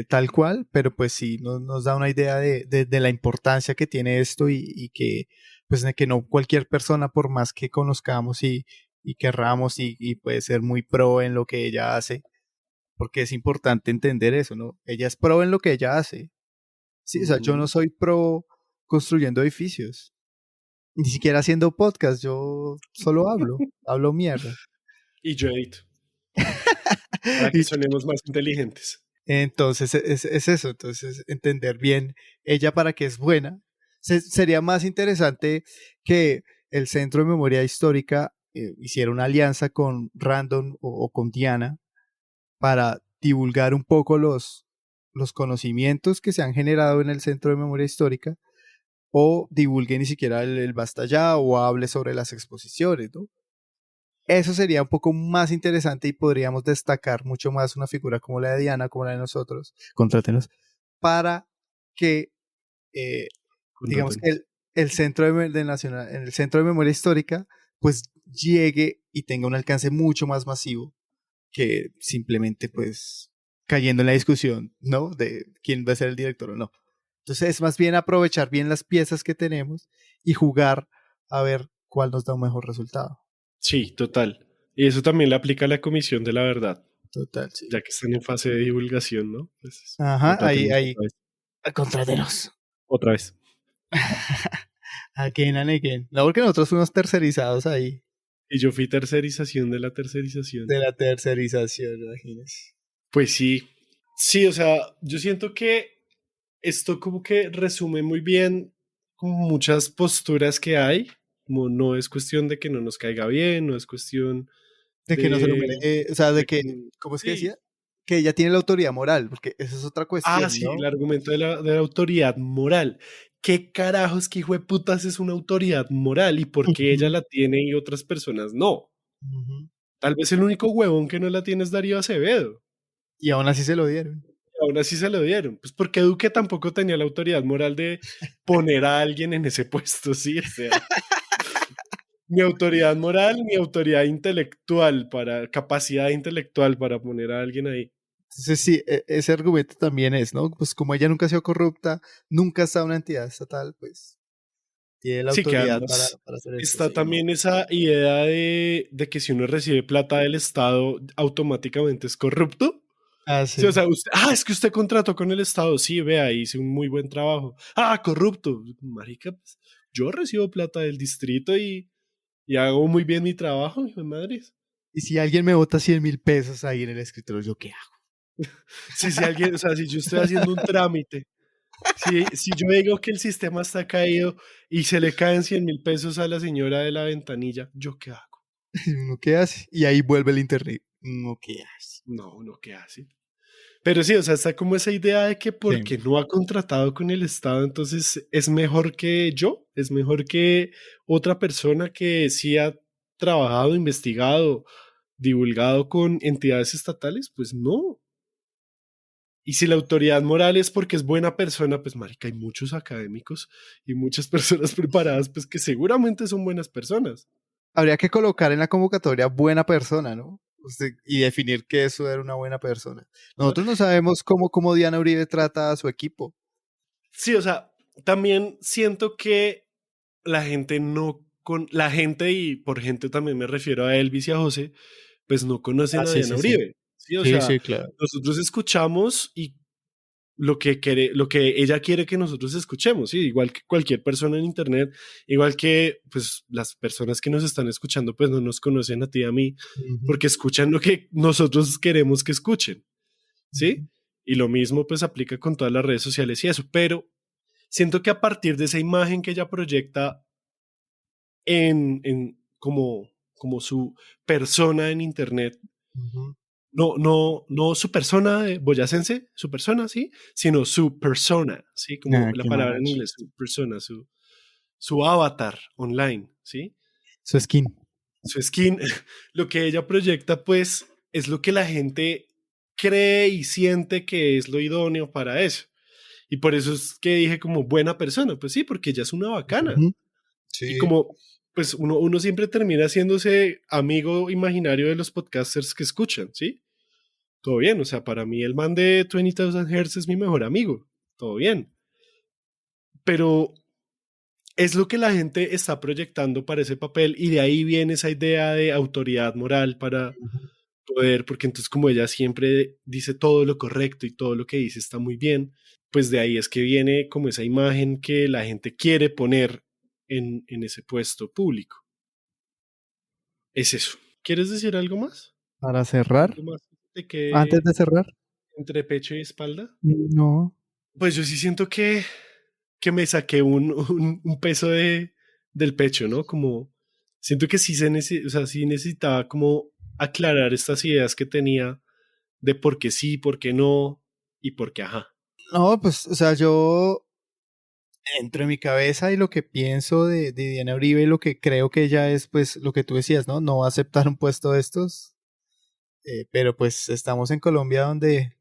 tal cual, pero pues sí nos da una idea de la importancia que tiene esto y que pues de que no cualquier persona, por más que conozcamos y querramos y puede ser muy pro en lo que ella hace, porque es importante entender eso, ¿no? Ella es pro en lo que ella hace. Sí, o sea, yo no Ujú. soy pro construyendo edificios, ni siquiera haciendo podcast, yo solo hablo mierda. Y yo edito, para que Y, sonemos más inteligentes. Entonces es eso, entonces entender bien ella para qué es buena. Sería más interesante que el Centro de Memoria Histórica hiciera una alianza con Random o con Diana para divulgar un poco los conocimientos que se han generado en el Centro de Memoria Histórica, o divulgue ni siquiera el Basta Ya, o hable sobre las exposiciones, ¿no? Eso sería un poco más interesante y podríamos destacar mucho más una figura como la de Diana, como la de nosotros, contrátenos, para que, digamos, Contraten. el Centro Nacional, el Centro de Memoria Histórica, pues llegue y tenga un alcance mucho más masivo que simplemente, pues, cayendo en la discusión, ¿no? De quién va a ser el director o no. Entonces es más bien aprovechar bien las piezas que tenemos y jugar a ver cuál nos da un mejor resultado. Sí, total. Y eso también le aplica a la Comisión de la Verdad, Total, sí. ya que están en fase de divulgación, ¿no? Pues, Ajá, contrátenos otra vez. contrátenos. Otra vez. Again and again. No, porque nosotros fuimos tercerizados ahí. Y yo fui tercerización de la tercerización. De la tercerización, imagínense. Pues sí. Sí, o sea, yo siento que esto como que resume muy bien como muchas posturas que hay. Como no es cuestión de que no nos caiga bien, no es cuestión De que no se lo de, merece, o sea, de de que, que ¿cómo es que sí. decía? Que ella tiene la autoridad moral, porque esa es otra Ah, cuestión, sí, el ¿no? argumento de la autoridad moral. ¿Qué carajos, qué hijo de putas es una autoridad moral y por qué ella Ujú, la tiene y otras personas no? ujú. Tal vez el único huevón que no la tiene es Darío Acevedo. Y aún así se lo dieron. Aún así se lo dieron. Pues porque Duque tampoco tenía la autoridad moral de poner a alguien en ese puesto, sí, o sea, ni autoridad moral ni autoridad intelectual para, capacidad intelectual para poner a alguien ahí. Entonces sí, ese argumento también es, ¿no? Pues como ella nunca ha sido corrupta, nunca ha estado en una entidad estatal, pues tiene la Sí, que autoridad además para hacer esto, está sí, ¿no? también esa idea de que si uno recibe plata del Estado, automáticamente es corrupto. Ah, Sí, o sí. sea, es que usted contrató con el Estado, sí, vea, hice un muy buen trabajo. Ah, corrupto. Marica, pues, yo recibo plata del distrito y hago muy bien mi trabajo, hijo de madre. Y si alguien me bota 100.000 pesos ahí en el escritorio, ¿yo qué hago? Si alguien, o sea, si yo estoy haciendo un trámite, si yo digo que el sistema está caído y se le caen 100.000 pesos a la señora de la ventanilla, ¿yo qué hago? ¿Uno qué hace? Y ahí vuelve el internet. ¿Uno qué hace? No, uno qué hace. Pero sí, o sea, está como esa idea de que Sí. porque no ha contratado con el Estado, entonces es mejor que yo, es mejor que otra persona que sí ha trabajado, investigado, divulgado con entidades estatales, pues no. Y si la autoridad moral es porque es buena persona, pues marica, hay muchos académicos y muchas personas preparadas, pues que seguramente son buenas personas. Habría que colocar en la convocatoria buena persona, ¿no? Y definir que eso era una buena persona. Nosotros no sabemos cómo Diana Uribe trata a su equipo. Sí, o sea, también siento que la gente no con la gente y por gente también me refiero a Elvis y a José, pues no Ah, conocen a sí, Diana sí, sí. Uribe. Sí, o Sí, sea, sí, claro. nosotros escuchamos y lo que ella quiere que nosotros escuchemos, ¿sí? Igual que cualquier persona en internet, igual que pues las personas que nos están escuchando pues no nos conocen a ti y a mí, Ujú, porque escuchan lo que nosotros queremos que escuchen, ujú, ¿sí? Y lo mismo pues aplica con todas las redes sociales y eso, pero siento que a partir de esa imagen que ella proyecta en como su persona en internet, ujú. no su persona de boyacense, su persona, sí, sino su persona, sí, como Ah, la qué palabra en mamacho. inglés, su persona, su avatar online, sí, Su skin. su skin, lo que ella proyecta, pues, es lo que la gente cree y siente que es lo idóneo para eso. Y por eso es que dije como buena persona, pues sí, porque ella es una bacana. Ujú. Y Sí. como, pues uno siempre termina haciéndose amigo imaginario de los podcasters que escuchan, ¿sí? Todo bien, o sea, para mí el man de 20,000 Hertz es mi mejor amigo, todo bien. Pero es lo que la gente está proyectando para ese papel y de ahí viene esa idea de autoridad moral para Ujú. poder, porque entonces como ella siempre dice todo lo correcto y todo lo que dice está muy bien, pues de ahí es que viene como esa imagen que la gente quiere poner en ese puesto público. Es eso. ¿Quieres decir algo más? Para cerrar, ¿Algo más de antes que de cerrar. entre pecho y espalda. No. Pues yo sí siento que me saqué un peso del pecho, ¿no? Como siento que o sea, sí necesitaba como aclarar estas ideas que tenía de por qué sí, por qué no y por qué ajá. No, pues, o sea, yo entro en mi cabeza y lo que pienso de Diana Uribe y lo que creo que ella es, pues, lo que tú decías, ¿no? No va a aceptar un puesto de estos, pero pues estamos en Colombia donde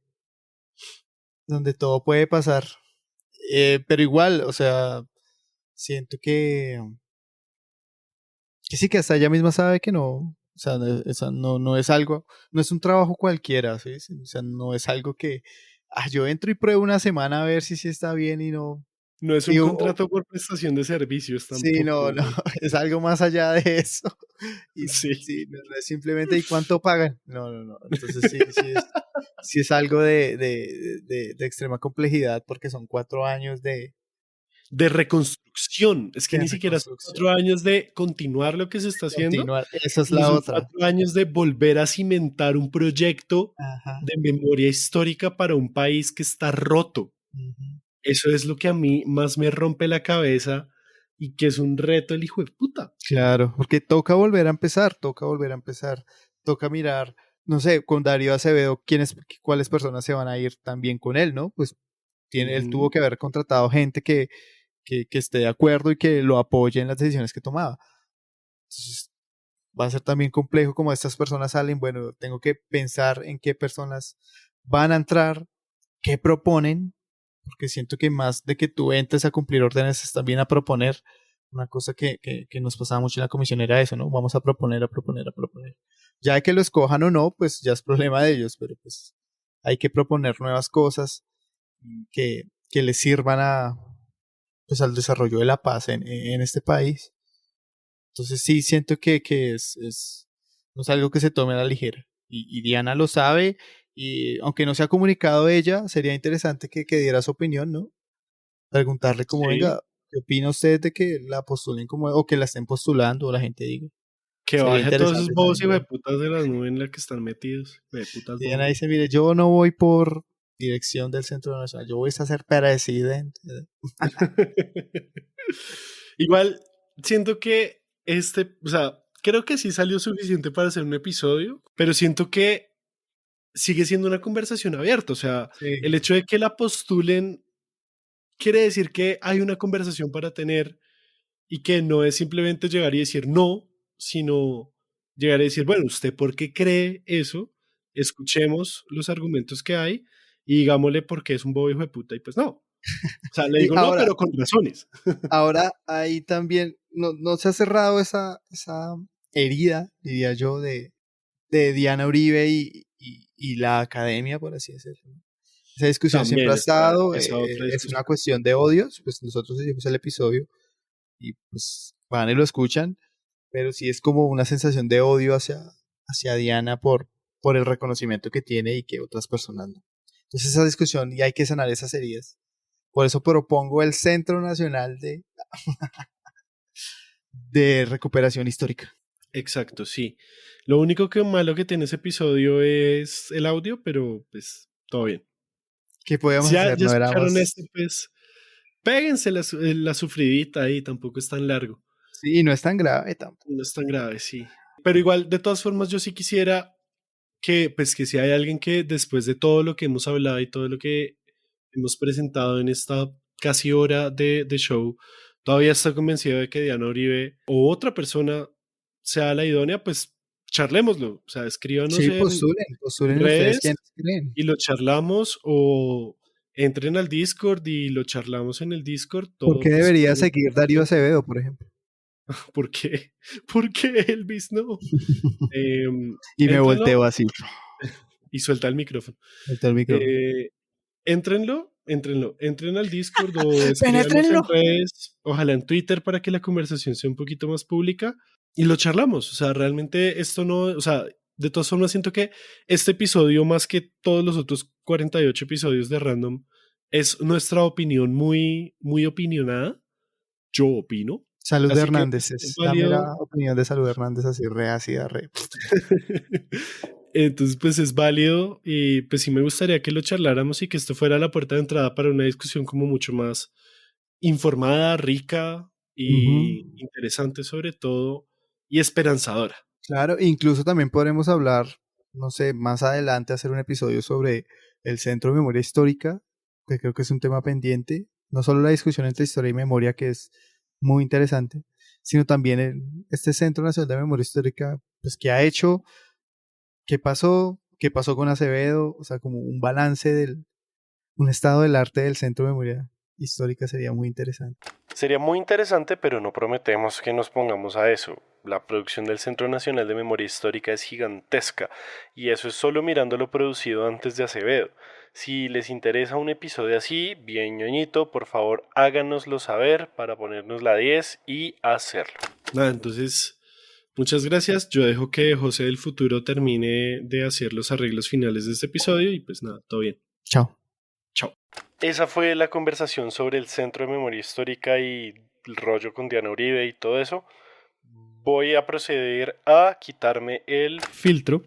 todo puede pasar. Pero igual, o sea, siento que sí, que hasta ella misma sabe que no, o sea, no es algo, no es un trabajo cualquiera, ¿sí? Sí, o sea, no es algo que, yo entro y pruebo una semana a ver si está bien y no. No es un Y, contrato por prestación de servicios sí, no, tampoco. no, es algo más allá de eso. Y Sí. sí, no es simplemente, ¿y cuánto pagan? No, no, no. Entonces sí es algo de extrema complejidad porque son 4 años De reconstrucción. Es que de ni siquiera son reconstrucción. 4 años de continuar lo que se está haciendo, Continuar, esa es sino la son otra. 4 años de volver a cimentar un proyecto Ajá. de memoria histórica para un país que está roto. Ujú. Eso es lo que a mí más me rompe la cabeza y que es un reto el hijo de puta. Claro, porque toca volver a empezar, toca mirar, no sé, con Darío Acevedo, cuáles personas se van a ir también con él, ¿no? Pues él tuvo Ujú. que haber contratado gente que esté de acuerdo y que lo apoye en las decisiones que tomaba. Entonces, va a ser también complejo como estas personas salen, bueno, tengo que pensar en qué personas van a entrar, qué proponen, porque siento que más de que tú entres a cumplir órdenes es también a proponer. Una cosa que nos pasaba mucho en la comisión era eso, ¿no? Vamos a proponer, a proponer, a proponer. Ya que lo escojan o no, pues ya es problema de ellos, pero pues hay que proponer nuevas cosas que les sirvan pues al desarrollo de la paz en este país. Entonces sí siento que no es algo que se tome a la ligera. Y Diana lo sabe, y aunque no se ha comunicado ella, sería interesante que diera su opinión, ¿no? Preguntarle como, Sí, venga, ¿qué opina usted de que la postulen como, o que la estén postulando, o la gente diga? que Sería baje a todos esos interesante bobos y saber. putas de las nubes en las que están metidos. Putas Diana bobos. dice, mire, yo no voy por dirección del Centro Nacional, yo voy a ser presidente. Igual, siento que o sea, creo que sí salió suficiente para hacer un episodio, pero siento que sigue siendo una conversación abierta. O sea, Sí. el hecho de que la postulen quiere decir que hay una conversación para tener y que no es simplemente llegar y decir no, sino llegar y decir, bueno, ¿usted por qué cree eso? Escuchemos los argumentos que hay y digámosle por qué es un bobo hijo de puta y pues no. O sea, le Y digo no, ahora, pero con razones. ahora ahí también, no se ha cerrado esa herida, diría yo, de Diana Uribe y la academia, por así decirlo. Esa discusión siempre ha También estado, esa otra es una discusión. cuestión de odios, pues nosotros hicimos el episodio y pues van y lo escuchan, pero sí es como una sensación de odio hacia Diana por el reconocimiento que tiene y que otras personas no. Entonces esa discusión y hay que sanar esas heridas. Por eso propongo el Centro Nacional de Recuperación Histórica. Exacto, sí. Lo único que malo que tiene ese episodio es el audio, pero pues todo bien. ¿Qué podíamos Si hacer? ya No escucharon éramos. este, pues péguense la sufridita ahí, tampoco es tan largo. Sí, no es tan grave tampoco. No es tan grave, sí. Pero igual, de todas formas, yo sí quisiera pues que si hay alguien que después de todo lo que hemos hablado y todo lo que hemos presentado en esta casi hora de show, todavía está convencido de que Diana Uribe o otra persona sea la idónea, pues charlémoslo. O sea, escríbanos Sí, en postulen ustedes redes quiénes creen. y lo charlamos o entren al Discord y lo charlamos en el Discord. ¿Por qué Todo, pues, debería obviamente, seguir Darío Acevedo, por ejemplo? ¿por qué? ¿Por qué Elvis no? Y me Éntrenlo volteo así. y suelta el micrófono. Volteo el micrófono. Entren al Discord o escríbanos en ¡Penétrenlo! redes, ojalá en Twitter para que la conversación sea un poquito más pública y lo charlamos. O sea, realmente esto no, o sea, de todas formas siento que este episodio, más que todos los otros 48 episodios de Random, es nuestra opinión muy, muy opinionada. Yo opino. Salud de Así que Hernández, es es la mera válido. opinión de Salud de Hernández, así re ácida, re. Entonces, pues es válido y pues sí me gustaría que lo charláramos y que esto fuera la puerta de entrada para una discusión como mucho más informada, rica y Ujú. interesante sobre todo y esperanzadora. Claro, incluso también podremos hablar, no sé, más adelante hacer un episodio sobre el Centro de Memoria Histórica, que creo que es un tema pendiente. No solo la discusión entre historia y memoria, que es muy interesante, sino también este Centro Nacional de Memoria Histórica, pues qué ha hecho, qué pasó con Acevedo, o sea, como un balance un estado del arte del Centro de Memoria Histórica sería muy interesante. Sería muy interesante, pero no prometemos que nos pongamos a eso. La producción del Centro Nacional de Memoria Histórica es gigantesca, y eso es solo mirando lo producido antes de Acevedo. Si les interesa un episodio así, bien ñoñito, por favor háganoslo saber para ponernos la 10 y hacerlo. Nada, entonces, muchas gracias. Yo dejo que José del futuro termine de hacer los arreglos finales de este episodio y pues nada, todo bien. Chao. Chao. Esa fue la conversación sobre el Centro de Memoria Histórica y el rollo con Diana Uribe y todo eso. Voy a proceder a quitarme el Filtro,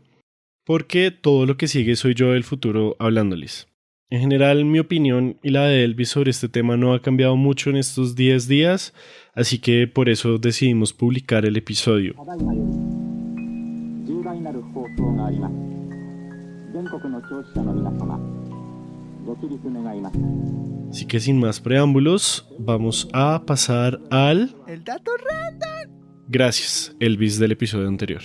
porque todo lo que sigue soy yo del futuro hablándoles. En general, mi opinión y la de Elvis sobre este tema no ha cambiado mucho en estos 10 días, así que por eso decidimos publicar el episodio. Así que sin más preámbulos, vamos a pasar al... El dato random. Gracias, Elvis del episodio anterior.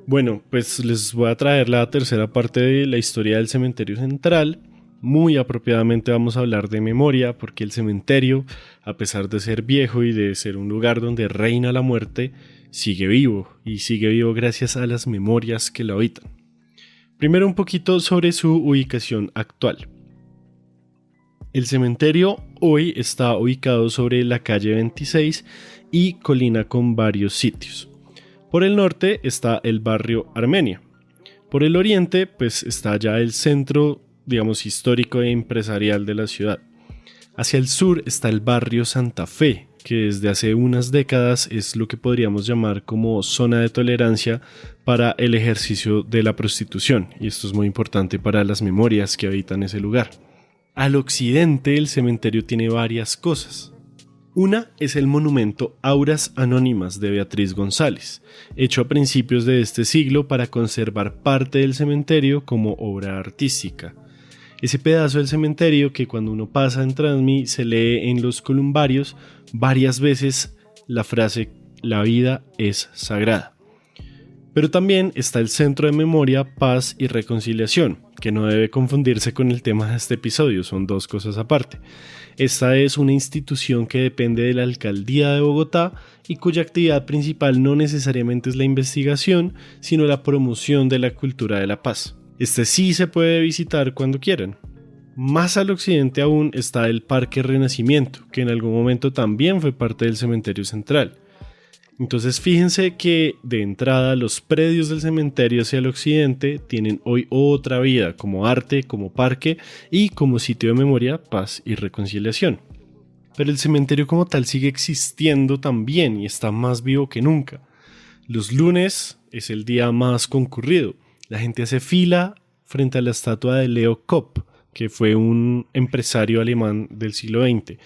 Bueno, pues les voy a traer la tercera parte de la historia del cementerio central. Muy apropiadamente vamos a hablar de memoria, porque el cementerio, a pesar de ser viejo y de ser un lugar donde reina la muerte, sigue vivo, y sigue vivo gracias a las memorias que lo habitan. Primero un poquito sobre su ubicación actual. El cementerio hoy está ubicado sobre la calle 26 y colina con varios sitios. Por el norte está el barrio Armenia. Por el oriente, pues está ya el centro, digamos, histórico e empresarial de la ciudad. Hacia el sur está el barrio Santa Fe, que desde hace unas décadas es lo que podríamos llamar como zona de tolerancia para el ejercicio de la prostitución, y esto es muy importante para las memorias que habitan ese lugar. Al occidente el cementerio tiene varias cosas. Una es el monumento Auras Anónimas de Beatriz González, hecho a principios de este siglo para conservar parte del cementerio como obra artística. Ese pedazo del cementerio que cuando uno pasa en Transmi se lee en los columbarios varias veces la frase "La vida es sagrada". Pero también está el Centro de Memoria, Paz y Reconciliación, que no debe confundirse con el tema de este episodio, son dos cosas aparte. Esta es una institución que depende de la Alcaldía de Bogotá y cuya actividad principal no necesariamente es la investigación, sino la promoción de la cultura de la paz. Este sí se puede visitar cuando quieran. Más al occidente aún está el Parque Renacimiento, que en algún momento también fue parte del cementerio central. Entonces fíjense que de entrada los predios del cementerio hacia el occidente tienen hoy otra vida como arte, como parque y como sitio de memoria, paz y reconciliación. Pero el cementerio como tal sigue existiendo también y está más vivo que nunca. Los lunes es el día más concurrido. La gente hace fila frente a la estatua de Leo Kopp, que fue un empresario alemán del siglo XX.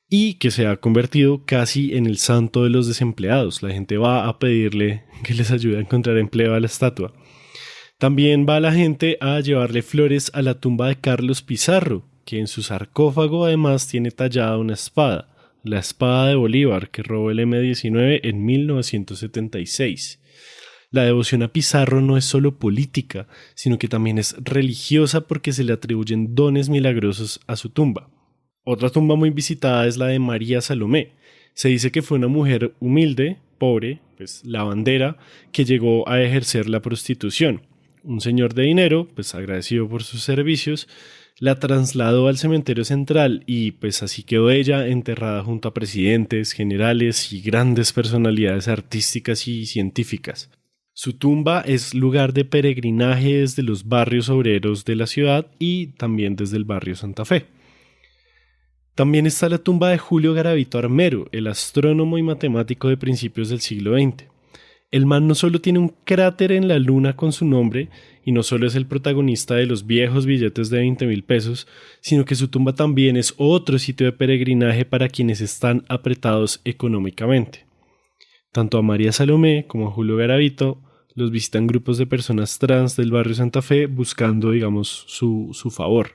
Y que se ha convertido casi en el santo de los desempleados. La gente va a pedirle que les ayude a encontrar empleo a la estatua. También va la gente a llevarle flores a la tumba de Carlos Pizarro, que en su sarcófago además tiene tallada una espada, la espada de Bolívar que robó el M-19 en 1976. La devoción a Pizarro no es solo política, sino que también es religiosa porque se le atribuyen dones milagrosos a su tumba. Otra tumba muy visitada es la de María Salomé. Se dice que fue una mujer humilde, pobre, pues lavandera, que llegó a ejercer la prostitución. Un señor de dinero, pues agradecido por sus servicios, la trasladó al cementerio central y pues así quedó ella enterrada junto a presidentes, generales y grandes personalidades artísticas y científicas. Su tumba es lugar de peregrinaje desde los barrios obreros de la ciudad y también desde el barrio Santa Fe. También está la tumba de Julio Garavito Armero, el astrónomo y matemático de principios del siglo XX. El man no solo tiene un cráter en la luna con su nombre y no solo es el protagonista de los viejos billetes de 20,000 pesos, sino que su tumba también es otro sitio de peregrinaje para quienes están apretados económicamente. Tanto a María Salomé como a Julio Garavito los visitan grupos de personas trans del barrio Santa Fe buscando, digamos, su favor.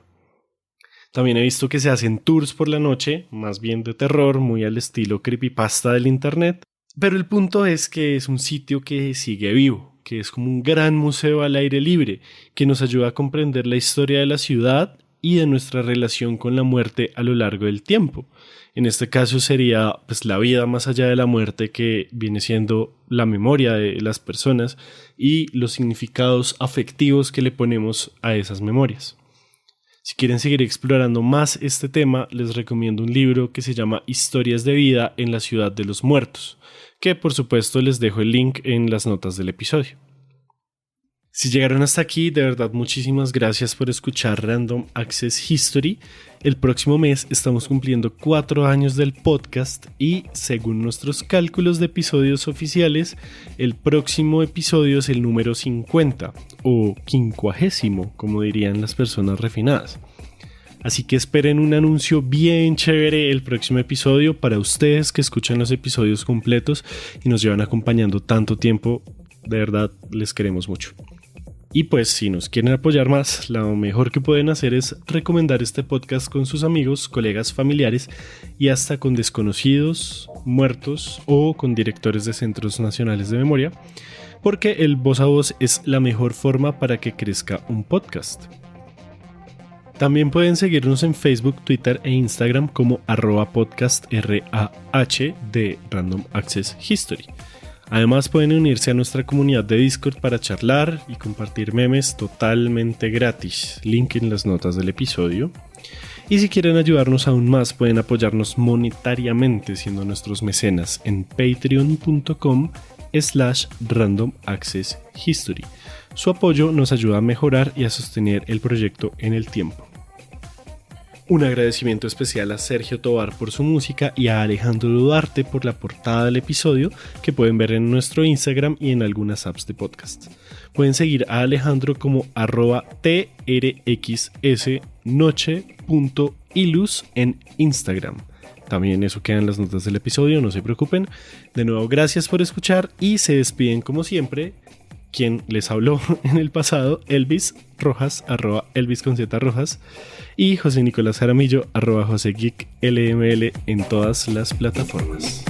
También he visto que se hacen tours por la noche, más bien de terror, muy al estilo creepypasta del internet. Pero el punto es que es un sitio que sigue vivo, que es como un gran museo al aire libre, que nos ayuda a comprender la historia de la ciudad y de nuestra relación con la muerte a lo largo del tiempo. En este caso sería pues la vida más allá de la muerte, que viene siendo la memoria de las personas y los significados afectivos que le ponemos a esas memorias. Si quieren seguir explorando más este tema, les recomiendo un libro que se llama Historias de vida en la ciudad de los muertos, que por supuesto les dejo el link en las notas del episodio. Si llegaron hasta aquí, de verdad muchísimas gracias por escuchar Random Access History. El próximo mes estamos cumpliendo 4 años del podcast y según nuestros cálculos de episodios oficiales, el próximo episodio es el número 50 o 50, como dirían las personas refinadas. Así que esperen un anuncio bien chévere el próximo episodio para ustedes que escuchan los episodios completos y nos llevan acompañando tanto tiempo. De verdad, les queremos mucho. Y pues si nos quieren apoyar más, lo mejor que pueden hacer es recomendar este podcast con sus amigos, colegas, familiares y hasta con desconocidos, muertos o con directores de centros nacionales de memoria, porque el voz a voz es la mejor forma para que crezca un podcast. También pueden seguirnos en Facebook, Twitter e Instagram como @podcastrah de Random Access History. Además pueden unirse a nuestra comunidad de Discord para charlar y compartir memes totalmente gratis, link en las notas del episodio. Y si quieren ayudarnos aún más pueden apoyarnos monetariamente siendo nuestros mecenas en patreon.com/Random Access History. Su apoyo nos ayuda a mejorar y a sostener el proyecto en el tiempo. Un agradecimiento especial a Sergio Tobar por su música y a Alejandro Duarte por la portada del episodio, que pueden ver en nuestro Instagram y en algunas apps de podcast. Pueden seguir a Alejandro como @trxsnoche.ilus en Instagram. También eso queda en las notas del episodio, no se preocupen. De nuevo, gracias por escuchar y se despiden como siempre quien les habló en el pasado, Elvis Rojas, @Elvis_Rojas, y José Nicolás Jaramillo, @JoséGeekLML en todas las plataformas.